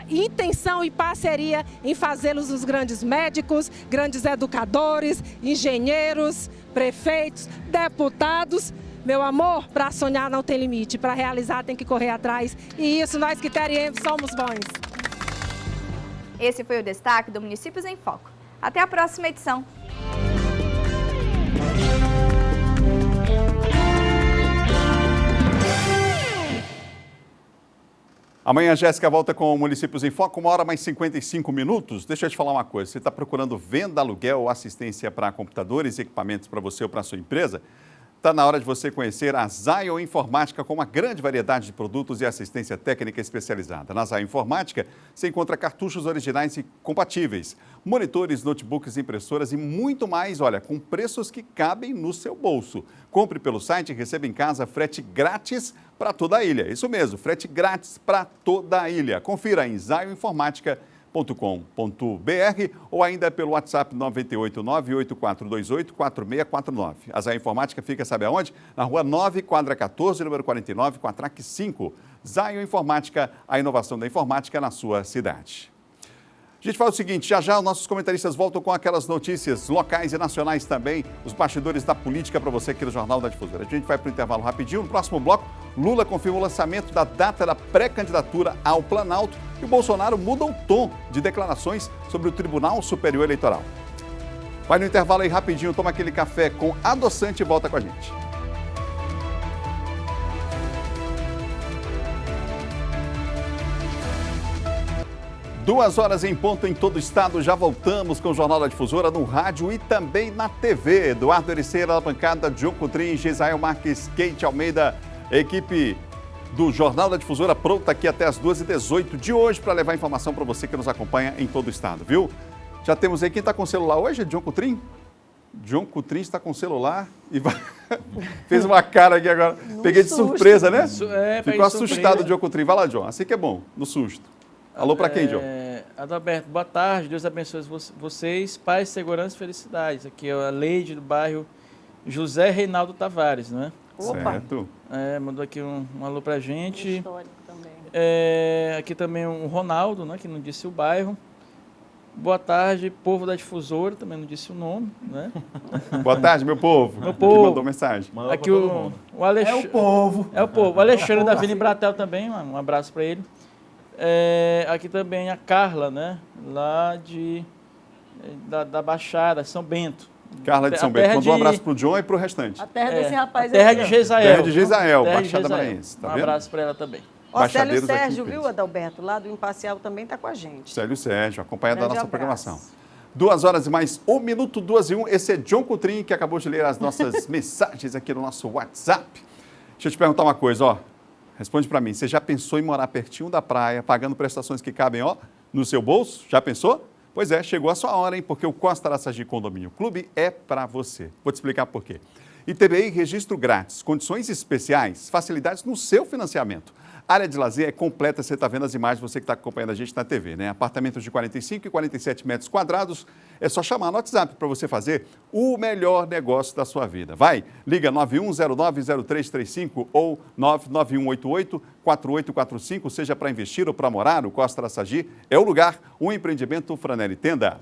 Speaker 23: intenção e parceria em fazê-los os grandes médicos, grandes educadores, engenheiros, prefeitos, deputados. Meu amor, para sonhar não tem limite, para realizar tem que correr atrás. E isso nós quiterienses somos bons.
Speaker 15: Esse foi o destaque do Municípios em Foco. Até a próxima edição.
Speaker 2: Amanhã a Jéssica volta com o Municípios em Foco, 1h mais 55min. Deixa eu te falar uma coisa, você está procurando venda, aluguel ou assistência para computadores e equipamentos para você ou para a sua empresa? Está na hora de você conhecer a Zion Informática com uma grande variedade de produtos e assistência técnica especializada. Na Zion Informática, você encontra cartuchos originais e compatíveis, monitores, notebooks, impressoras e muito mais, olha, com preços que cabem no seu bolso. Compre pelo site e receba em casa frete grátis para toda a ilha. Isso mesmo, frete grátis para toda a ilha. Confira em zioninformatica.com.br ou ainda pelo WhatsApp 989-8428-4649. A Zion Informática fica, sabe aonde? Na rua 9, quadra 14, número 49, com a TRAC 5. Zion Informática, a inovação da informática na sua cidade. A gente faz o seguinte, já os nossos comentaristas voltam com aquelas notícias locais e nacionais também, os bastidores da política para você aqui no Jornal da Difusora. A gente vai para o intervalo rapidinho. No próximo bloco, Lula confirma o lançamento da data da pré-candidatura ao Planalto e o Bolsonaro muda o tom de declarações sobre o Tribunal Superior Eleitoral. Vai no intervalo aí rapidinho, toma aquele café com adoçante e volta com a gente. 2h em ponto em todo o estado, já voltamos com o Jornal da Difusora no rádio e também na TV. Eduardo Ericeira, na bancada, John Coutrin, Gisael Marques, Kate Almeida, equipe do Jornal da Difusora pronta aqui até as 2h18 de hoje para levar informação para você que nos acompanha em todo o estado, viu? Já temos aí, quem está com o celular hoje é John Coutrin? John Coutrin está com o celular e fez uma cara aqui agora. Peguei de surpresa, né? Ficou assustado o John Coutrin. Vai lá, John, assim que é bom, no susto. Alô para quem, John?
Speaker 5: Adalberto, boa tarde, Deus abençoe vocês, paz, segurança e felicidades. Aqui é a Leide do bairro José Reinaldo Tavares, né?
Speaker 2: Opa! Certo.
Speaker 5: Mandou aqui um alô pra gente.
Speaker 1: Histórico também.
Speaker 5: Aqui também o Ronaldo, né, que não disse o bairro. Boa tarde, povo da Difusora, também não disse o nome, né?
Speaker 2: Boa tarde, meu povo.
Speaker 5: Meu povo.
Speaker 2: Mandou mensagem.
Speaker 5: Aqui o Alexandre.
Speaker 2: É o povo.
Speaker 5: É o povo. O Alexandre da Vila Embratel também, um abraço para ele. Aqui também a Carla, né? Lá da Baixada, São Bento,
Speaker 2: Carla de São Bento. Manda um abraço pro John e pro restante.
Speaker 1: A terra desse rapaz
Speaker 5: terra
Speaker 1: aqui,
Speaker 5: de
Speaker 1: ó.
Speaker 5: Gesael.
Speaker 2: Terra de Gesael, Baixada Maranhense. Tá
Speaker 5: um
Speaker 2: vendo?
Speaker 5: abraço para ela também.
Speaker 1: Ó, Célio
Speaker 2: Baixadeiros aqui em
Speaker 1: Sérgio, viu,
Speaker 2: peso.
Speaker 1: Adalberto? Lá do Imparcial também está com a gente.
Speaker 2: Célio Sérgio, acompanhado da
Speaker 1: Grande
Speaker 2: nossa
Speaker 1: abraço.
Speaker 2: programação. 2 horas e mais 1 minuto, 2:01. Esse é John Coutrin, que acabou de ler as nossas mensagens aqui no nosso WhatsApp. Deixa eu te perguntar uma coisa, ó. Responde para mim. Você já pensou em morar pertinho da praia, pagando prestações que cabem, ó, no seu bolso? Já pensou? Pois é, chegou a sua hora, hein? Porque o Costa Araçagi Condomínio Clube é para você. Vou te explicar por quê. ITBI, registro grátis, condições especiais, facilidades no seu financiamento. Área de lazer é completa, você está vendo as imagens, você que está acompanhando a gente na TV, né? Apartamentos de 45 e 47 metros quadrados, é só chamar no WhatsApp para você fazer o melhor negócio da sua vida. Vai, liga 91090335 ou 991884845, seja para investir ou para morar, o Costa Araçagi é o lugar, um empreendimento Franelli Tenda.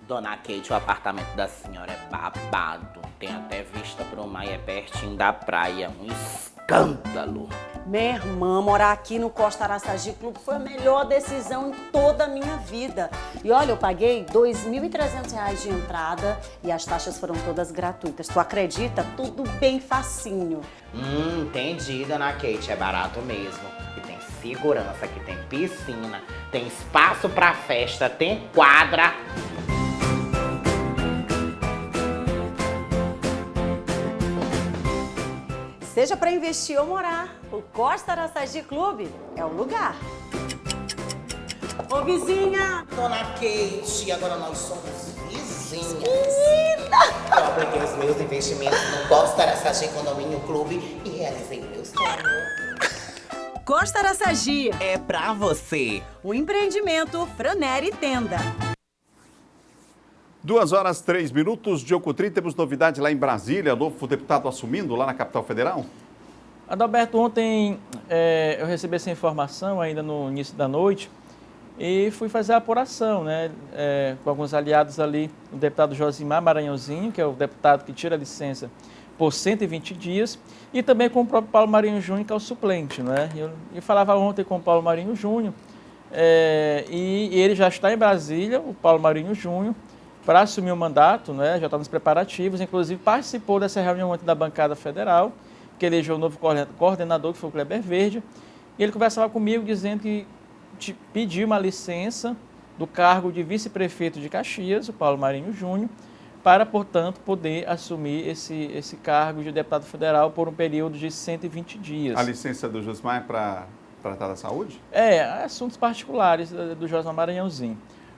Speaker 3: Dona Kate, o apartamento da senhora é babado. Tem até vista pro mar e é pertinho da praia. Um escândalo.
Speaker 1: Minha irmã, morar aqui no Costa Araçagi Clube foi a melhor decisão em toda a minha vida. E olha, eu paguei R$ 2.300 de entrada e as taxas foram todas gratuitas. Tu acredita? Tudo bem facinho.
Speaker 3: Entendi, Dona Kate. É barato mesmo. E tem segurança, aqui tem piscina, tem espaço pra festa, tem quadra.
Speaker 1: Seja para investir ou morar, o Costa Araçagi Clube é o lugar. Ô, vizinha!
Speaker 3: Dona Kate, agora nós somos vizinhas.
Speaker 1: Menina!
Speaker 3: Eu apliquei os meus investimentos no Costa Araçagi Condomínio Clube e realizei o meu sonho.
Speaker 1: Costa Araçagi
Speaker 3: é pra você.
Speaker 1: O empreendimento Franelli Tenda.
Speaker 2: 2 horas 3 minutos, John Coutrin, temos novidade lá em Brasília, novo deputado assumindo lá na capital federal?
Speaker 5: Adalberto, ontem eu recebi essa informação ainda no início da noite e fui fazer a apuração, né, com alguns aliados ali, o deputado Josimar Maranhãozinho, que é o deputado que tira a licença por 120 dias, e também com o próprio Paulo Marinho Júnior, que é o suplente, né? Eu falava ontem com o Paulo Marinho Júnior e ele já está em Brasília, o Paulo Marinho Júnior, para assumir o mandato, né, já está nos preparativos, inclusive participou dessa reunião ontem da bancada federal, que elegeu o novo coordenador, que foi o Kleber Verde, e ele conversava comigo dizendo que pediu uma licença do cargo de vice-prefeito de Caxias, o Paulo Marinho Júnior, para, portanto, poder assumir esse cargo de deputado federal por um período de 120 dias.
Speaker 2: A licença do Josimar é para tratar da saúde?
Speaker 5: Assuntos particulares do Josimar Maranhãozinho.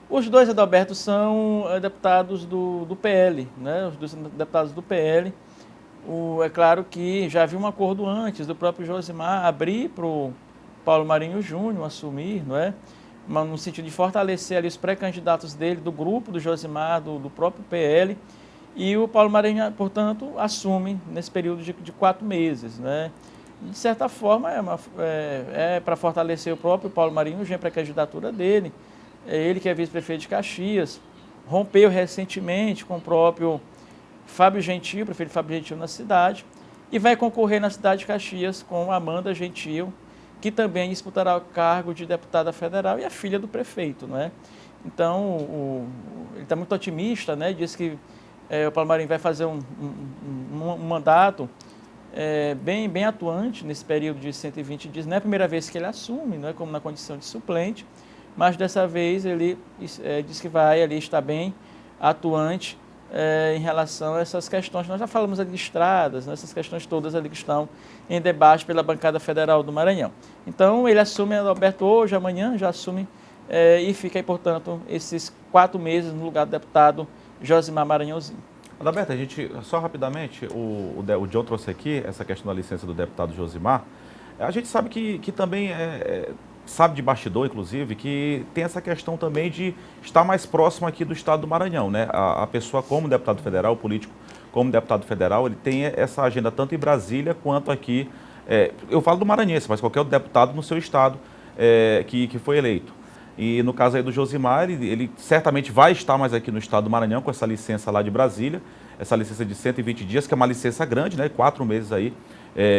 Speaker 5: Os dois, Adalberto, são deputados do PL, né? Os dois deputados do PL. É claro que já havia um acordo antes do próprio Josimar abrir para o Paulo Marinho Júnior assumir, não é? Mas no sentido de fortalecer ali os pré-candidatos dele, do grupo do Josimar, do próprio PL. E o Paulo Marinho, portanto, assume nesse período de 4 meses, né? De certa forma, é para fortalecer o próprio Paulo Marinho Júnior, para a candidatura dele. Ele que é vice-prefeito de Caxias, rompeu recentemente com o próprio Fábio Gentil, prefeito Fábio Gentil na cidade, e vai concorrer na cidade de Caxias com Amanda Gentil, que também disputará o cargo de deputada federal e a filha do prefeito, não é? Então, ele está muito otimista, né? Diz que o Paulo Marinho vai fazer um mandato bem atuante nesse período de 120 dias. Não é a primeira vez que ele assume, não é como na condição de suplente, mas dessa vez ele diz que vai ali estar bem atuante em relação a essas questões. Nós já falamos ali de estradas, né, essas questões todas ali que estão em debate pela bancada federal do Maranhão. Então ele assume, Adalberto, hoje, amanhã, já assume e fica aí, portanto, esses 4 meses no lugar do deputado Josimar Maranhãozinho.
Speaker 4: Adalberto, a gente, só rapidamente, o John trouxe aqui essa questão da licença do deputado Josimar. A gente sabe que também sabe de bastidor, inclusive, que tem essa questão também de estar mais próximo aqui do estado do Maranhão, né? A pessoa como deputado federal, o político como deputado federal, ele tem essa agenda tanto em Brasília quanto aqui, eu falo do maranhense, mas qualquer outro deputado no seu estado que foi eleito. E no caso aí do Josimar, ele certamente vai estar mais aqui no estado do Maranhão com essa licença lá de Brasília, essa licença de 120 dias, que é uma licença grande, né? 4 meses aí,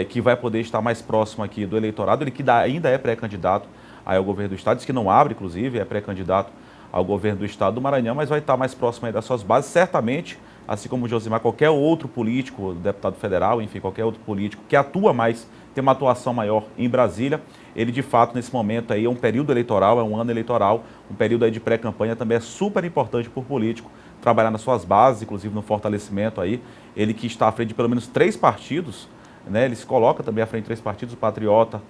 Speaker 4: que vai poder estar mais próximo aqui do eleitorado, ele que ainda é pré-candidato ao governo do estado, diz que não abre, inclusive, é pré-candidato ao governo do estado do Maranhão, mas vai estar mais próximo aí das suas bases, certamente assim como o Josimar, qualquer outro político, deputado federal, enfim, qualquer outro político que atua mais, tem uma atuação maior em Brasília. Ele, de fato, nesse momento aí, é um período eleitoral, é um ano eleitoral, um período aí de pré-campanha também é super importante para o político trabalhar nas suas bases, inclusive no fortalecimento aí. Ele que está à frente de pelo menos 3 partidos, né? Ele se coloca também à frente de 3 partidos, o Patriota,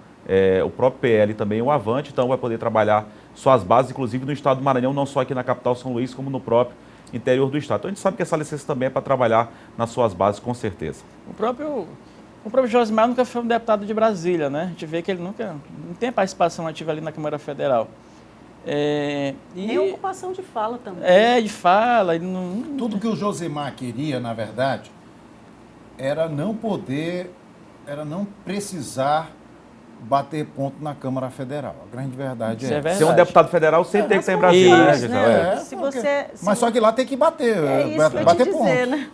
Speaker 4: o próprio PL também, o Avante, então vai poder trabalhar suas bases, inclusive no estado do Maranhão, não só aqui na capital São Luís, como no próprio interior do estado. Então a gente sabe que essa licença também é para trabalhar nas suas bases, com certeza.
Speaker 5: O próprio Josimar nunca foi um deputado de Brasília, né? A gente vê que ele não tem participação ativa ali na Câmara Federal.
Speaker 1: Nem ocupação de fala também.
Speaker 5: De fala. Ele não...
Speaker 13: Tudo que o Josimar queria, na verdade, era não precisar bater ponto na Câmara Federal. A grande verdade é
Speaker 4: essa. Ser um deputado federal sempre tem que estar em Brasília, né,
Speaker 13: Gisele? Mas só que lá tem que bater, bater ponto. Né?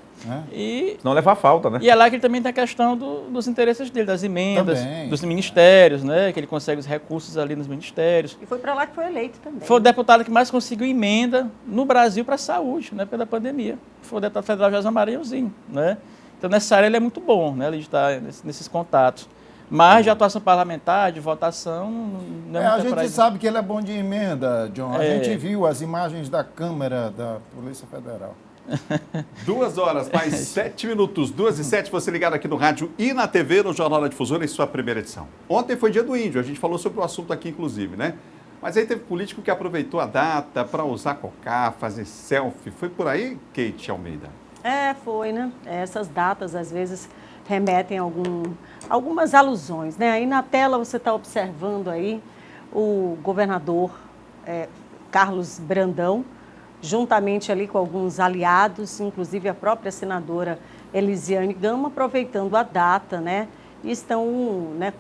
Speaker 4: Não levar falta, né?
Speaker 5: E é lá que ele também tem a questão dos interesses dele, das emendas, dos ministérios, né? Que ele consegue os recursos ali nos ministérios.
Speaker 1: E foi para lá que foi eleito também.
Speaker 5: Foi o deputado que mais conseguiu emenda no Brasil para a saúde, na época da pandemia. Foi o deputado federal José Maranhãozinho, né? Então, nessa área ele é muito bom, né? Ele está nesses contatos. Mas de atuação parlamentar, de votação, não é
Speaker 13: a gente sabe que ele é bom de emenda, John. A gente viu as imagens da Câmara da Polícia Federal.
Speaker 2: 2 horas, mais 7 minutos. 2h07, você ligado aqui no rádio e na TV, no Jornal da Difusora, em sua primeira edição. Ontem foi dia do índio, a gente falou sobre o assunto aqui, inclusive, né? Mas aí teve político que aproveitou a data para usar cocá, fazer selfie. Foi por aí, Kate Almeida?
Speaker 1: Foi, né? Essas datas, às vezes, remetem a algumas alusões, né? Aí na tela você está observando aí o governador Carlos Brandão, juntamente ali com alguns aliados, inclusive a própria senadora Elisiane Gama, aproveitando a data, né? E estão, né,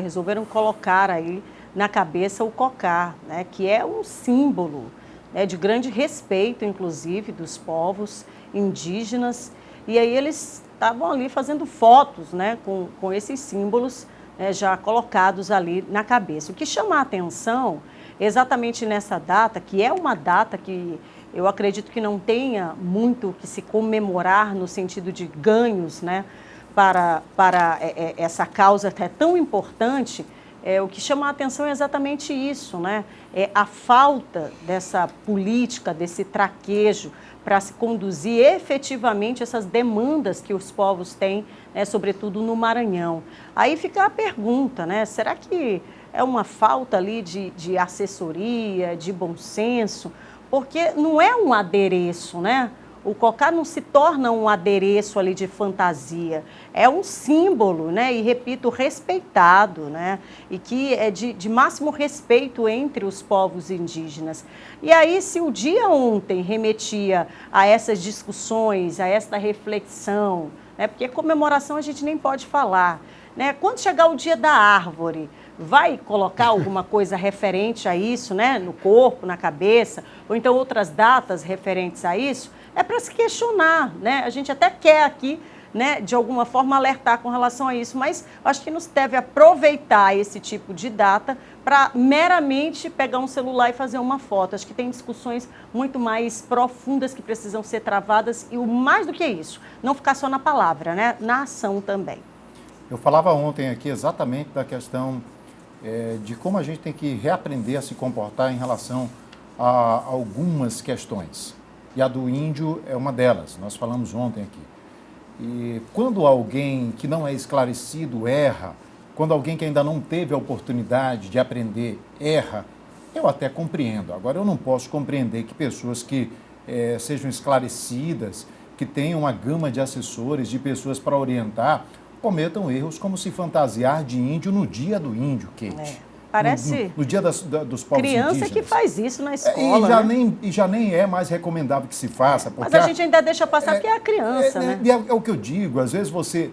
Speaker 1: resolveram colocar aí na cabeça o cocá, né? Que é um símbolo, né, de grande respeito, inclusive, dos povos indígenas. E aí eles estavam ali fazendo fotos, né, com esses símbolos, né, já colocados ali na cabeça. O que chama a atenção, exatamente nessa data, que é uma data que eu acredito que não tenha muito que se comemorar no sentido de ganhos, né, para essa causa que é tão importante, o que chama a atenção é exatamente isso, né? A falta dessa política, desse traquejo para se conduzir efetivamente essas demandas que os povos têm, né, sobretudo no Maranhão. Aí fica a pergunta, né? Será que é uma falta ali de assessoria, de bom senso? Porque não é um adereço, né? O cocá não se torna um adereço ali de fantasia, é um símbolo, né? E repito, respeitado, né? E que é de máximo respeito entre os povos indígenas. E aí, se o dia ontem remetia a essas discussões, a esta reflexão, né? Porque comemoração a gente nem pode falar, né? Quando chegar o dia da árvore, vai colocar alguma coisa referente a isso, né? No corpo, na cabeça, ou então outras datas referentes a isso? É para se questionar, né? A gente até quer aqui, né, de alguma forma alertar com relação a isso, mas acho que nos deve aproveitar esse tipo de data para meramente pegar um celular e fazer uma foto. Acho que tem discussões muito mais profundas que precisam ser travadas e o mais do que isso, não ficar só na palavra, né? Na ação também.
Speaker 13: Eu falava ontem aqui exatamente da questão de como a gente tem que reaprender a se comportar em relação a algumas questões. E a do índio é uma delas, nós falamos ontem aqui. E quando alguém que não é esclarecido erra, quando alguém que ainda não teve a oportunidade de aprender erra, eu até compreendo. Agora, eu não posso compreender que pessoas que sejam esclarecidas, que tenham uma gama de assessores, de pessoas para orientar, cometam erros como se fantasiar de índio no dia do índio, Kate.
Speaker 1: Parece
Speaker 13: no dia dos povos
Speaker 1: criança
Speaker 13: indígenas.
Speaker 1: Que faz isso na escola,
Speaker 13: e já nem é mais recomendável que se faça.
Speaker 1: Mas a gente ainda deixa passar porque é a criança, né?
Speaker 13: É o que eu digo, às vezes você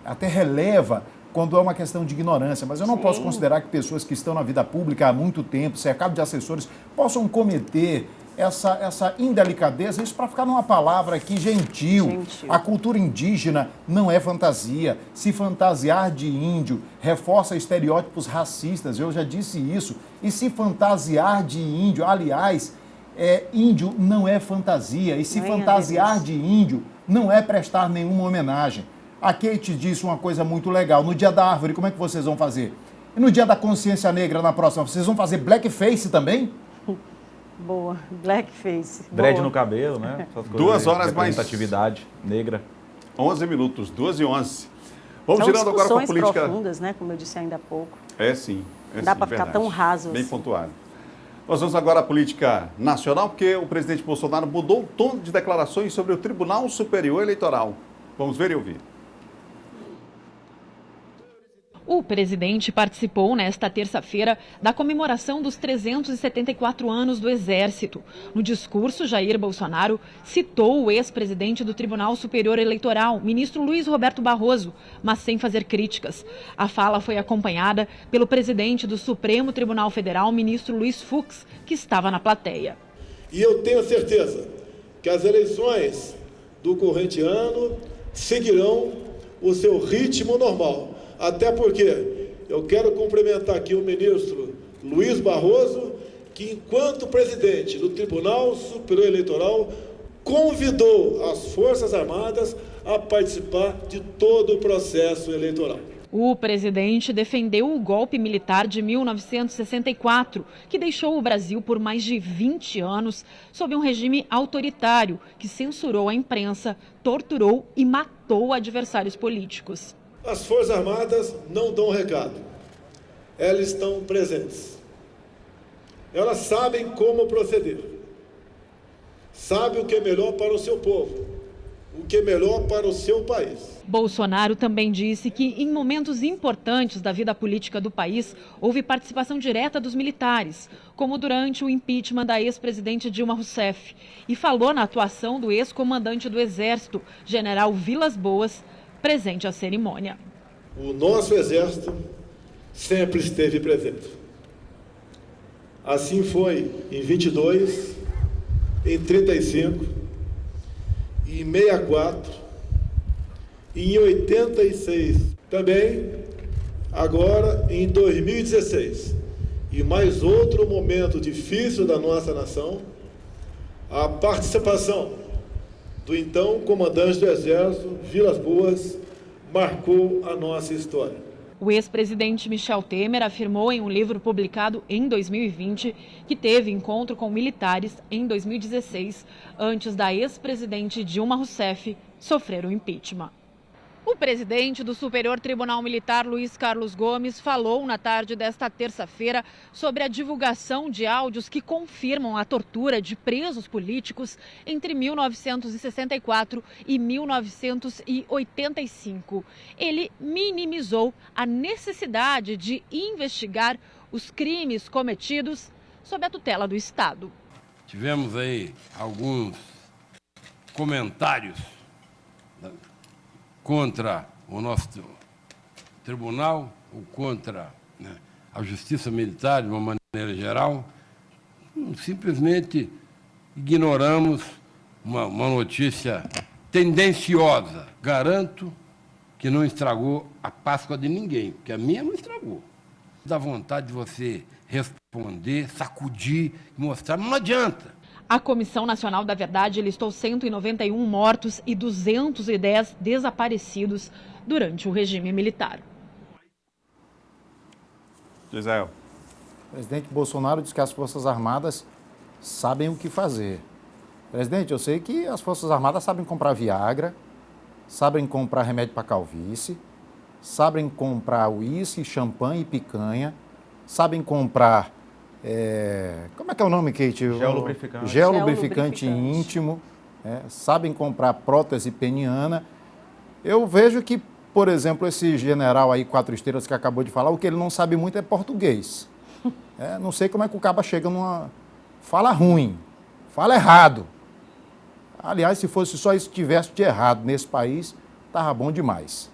Speaker 13: até releva quando é uma questão de ignorância, mas eu não posso considerar que pessoas que estão na vida pública há muito tempo, cercado de assessores, possam cometer essa indelicadeza, isso para ficar numa palavra aqui, gentil. A cultura indígena não é fantasia. Se fantasiar de índio reforça estereótipos racistas, eu já disse isso. E se fantasiar de índio, aliás, índio não é fantasia, e se fantasiar de índio não é prestar nenhuma homenagem. A Kate disse uma coisa muito legal, no dia da árvore, como é que vocês vão fazer? E no dia da consciência negra, na próxima, vocês vão fazer blackface também?
Speaker 1: Boa, blackface.
Speaker 4: Dread no cabelo, né?
Speaker 2: 2 horas mais...
Speaker 4: Representatividade negra.
Speaker 2: 11 minutos, 2h11. Vamos girando agora para a política...
Speaker 1: profundas, né? Como eu disse ainda há pouco.
Speaker 2: Sim.
Speaker 1: Não dá para ficar tão raso
Speaker 2: bem
Speaker 1: assim.
Speaker 2: pontuado. Nós vamos agora à política nacional, porque o presidente Bolsonaro mudou o tom de declarações sobre o Tribunal Superior Eleitoral. Vamos ver e ouvir.
Speaker 6: O presidente participou nesta terça-feira da comemoração dos 374 anos do Exército. No discurso, Jair Bolsonaro citou o ex-presidente do Tribunal Superior Eleitoral, ministro Luiz Roberto Barroso, mas sem fazer críticas. A fala foi acompanhada pelo presidente do Supremo Tribunal Federal, ministro Luiz Fux, que estava na plateia.
Speaker 8: E eu tenho certeza que as eleições do corrente ano seguirão o seu ritmo normal. Até porque eu quero cumprimentar aqui o ministro Luiz Barroso, que enquanto presidente do Tribunal Superior Eleitoral, convidou as Forças Armadas a participar de todo o processo eleitoral.
Speaker 6: O presidente defendeu o golpe militar de 1964, que deixou o Brasil por mais de 20 anos sob um regime autoritário que censurou a imprensa, torturou e matou adversários políticos.
Speaker 8: As Forças Armadas não dão recado, elas estão presentes. Elas sabem como proceder, sabem o que é melhor para o seu povo, o que é melhor para o seu país.
Speaker 6: Bolsonaro também disse que, em momentos importantes da vida política do país, houve participação direta dos militares, como durante o impeachment da ex-presidente Dilma Rousseff, e falou na atuação do ex-comandante do Exército, general Vilas Boas, presente à cerimônia.
Speaker 8: O nosso Exército sempre esteve presente. Assim foi em 22, em 35, em 64 e em 86. Também agora em 2016. E mais outro momento difícil da nossa nação, a participação do então comandante do Exército, Vilas Boas, marcou a nossa história.
Speaker 6: O ex-presidente Michel Temer afirmou em um livro publicado em 2020 que teve encontro com militares em 2016, antes da ex-presidente Dilma Rousseff sofrer o impeachment. O presidente do Superior Tribunal Militar, Luiz Carlos Gomes, falou na tarde desta terça-feira sobre a divulgação de áudios que confirmam a tortura de presos políticos entre 1964 e 1985. Ele minimizou a necessidade de investigar os crimes cometidos sob a tutela do Estado.
Speaker 9: Tivemos aí alguns comentários contra o nosso tribunal, ou contra a justiça militar, de uma maneira geral. Simplesmente ignoramos uma notícia tendenciosa. Garanto que não estragou a Páscoa de ninguém, porque a minha não estragou. Dá vontade de você responder, sacudir, mostrar, mas não adianta.
Speaker 6: A Comissão Nacional da Verdade listou 191 mortos e 210 desaparecidos durante o regime militar.
Speaker 2: Gisele.
Speaker 13: O presidente Bolsonaro disse que as Forças Armadas sabem o que fazer. Presidente, eu sei que as Forças Armadas sabem comprar Viagra, sabem comprar remédio para calvície, sabem comprar uísque, champanhe e picanha, sabem comprar... como é que é o nome, Kate?
Speaker 4: Gel lubrificante.
Speaker 13: Gel lubrificante íntimo. Sabem comprar prótese peniana. Eu vejo que, por exemplo, esse general aí, 4 estrelas, que acabou de falar, o que ele não sabe muito é português. Não sei como é que o caba chega numa... Fala ruim, fala errado. Aliás, se fosse só isso que tivesse de errado nesse país, estava bom demais.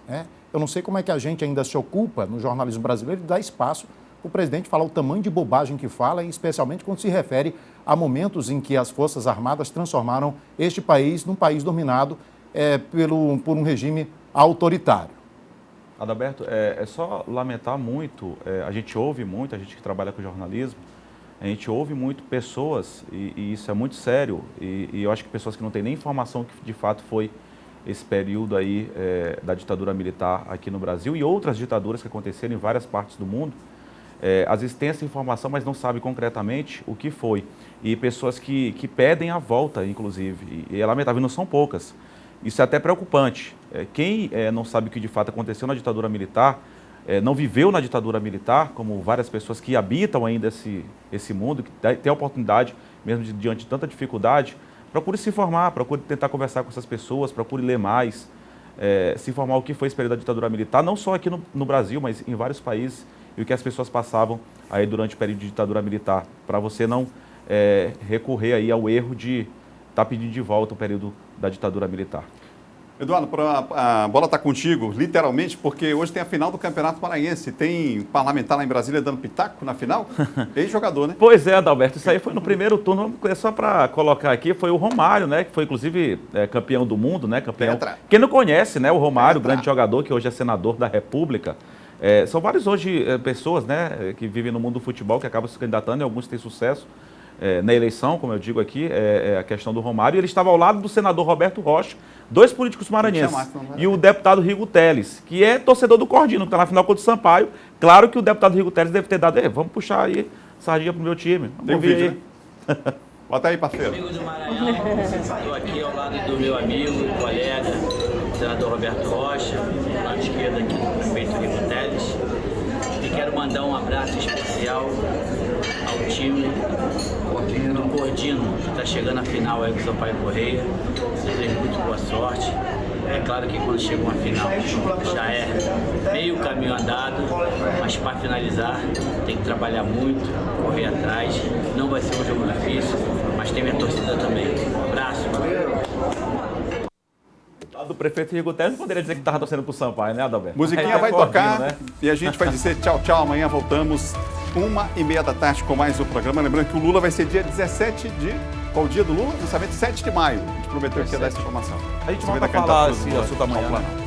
Speaker 13: Eu não sei como é que a gente ainda se ocupa, no jornalismo brasileiro, de dar espaço o presidente falar o tamanho de bobagem que fala, e especialmente quando se refere a momentos em que as Forças Armadas transformaram este país num país dominado por um regime autoritário.
Speaker 4: Adalberto, é só lamentar muito, a gente ouve muito, a gente que trabalha com jornalismo, A gente ouve muito pessoas, e isso é muito sério, e eu acho que pessoas que não têm nem informação que de fato foi esse período aí da ditadura militar aqui no Brasil e outras ditaduras que aconteceram em várias partes do mundo, às vezes tem essa informação, mas não sabe concretamente o que foi. E pessoas que pedem a volta, inclusive, e é lamentável, não são poucas. Isso é até preocupante. Quem não sabe o que de fato aconteceu na ditadura militar, não viveu na ditadura militar, como várias pessoas que habitam ainda esse mundo, que tem a oportunidade, mesmo diante de tanta dificuldade, procure se informar, procure tentar conversar com essas pessoas, procure ler mais, se informar o que foi esse período da ditadura militar, não só aqui no Brasil, mas em vários países, e o que as pessoas passavam aí durante o período de ditadura militar, para você não recorrer aí ao erro de estar pedindo de volta o período da ditadura militar.
Speaker 2: Eduardo, a bola está contigo, literalmente, porque hoje tem a final do Campeonato Maranhense. Tem parlamentar lá em Brasília dando pitaco na final? Ex-jogador, né?
Speaker 4: Pois é, Adalberto, isso aí foi no primeiro turno, só para colocar aqui, foi o Romário, né? Que foi inclusive campeão do mundo, né? Campeão. Quem não conhece, né? O Romário, grande jogador, que hoje é senador da República. São várias hoje pessoas, né? Que vivem no mundo do futebol, que acabam se candidatando, e alguns têm sucesso. Na eleição, como eu digo aqui, a questão do Romário, e ele estava ao lado do senador Roberto Rocha, 2 políticos maranhenses, e o deputado Rigo Teles, que é torcedor do Cordino, que está na final contra o Sampaio. Claro que o deputado Rigo Teles deve ter dado, vamos puxar aí sardinha pro meu time.
Speaker 2: Tem um vídeo, né? Bota aí, parceiro.
Speaker 10: Amigo do Maranhão, estou aqui ao lado do meu amigo e colega, o senador Roberto Rocha, do lado esquerdo aqui do prefeito Rigo Teles, e quero mandar um abraço especial ao time do Cordino, que está chegando à final aí com o Sampaio Correia. Desejo muito boa sorte. É claro que quando chega uma final já é meio caminho andado, mas para finalizar tem que trabalhar muito, correr atrás. Não vai ser um jogo difícil, mas tem minha torcida também. Um abraço.
Speaker 4: Do prefeito Rigo Teles, poderia dizer que estava torcendo para o Sampaio, né, Adalberto?
Speaker 2: Musiquinha vai tocar, né? E a gente vai dizer tchau, tchau. Amanhã voltamos 1h30 da tarde com mais um programa. Lembrando que o Lula vai ser dia 17 de... Qual o dia do Lula? Lançamento 7 de maio. A gente prometeu que ia dar essa informação.
Speaker 4: A gente vai falar esse assunto amanhã.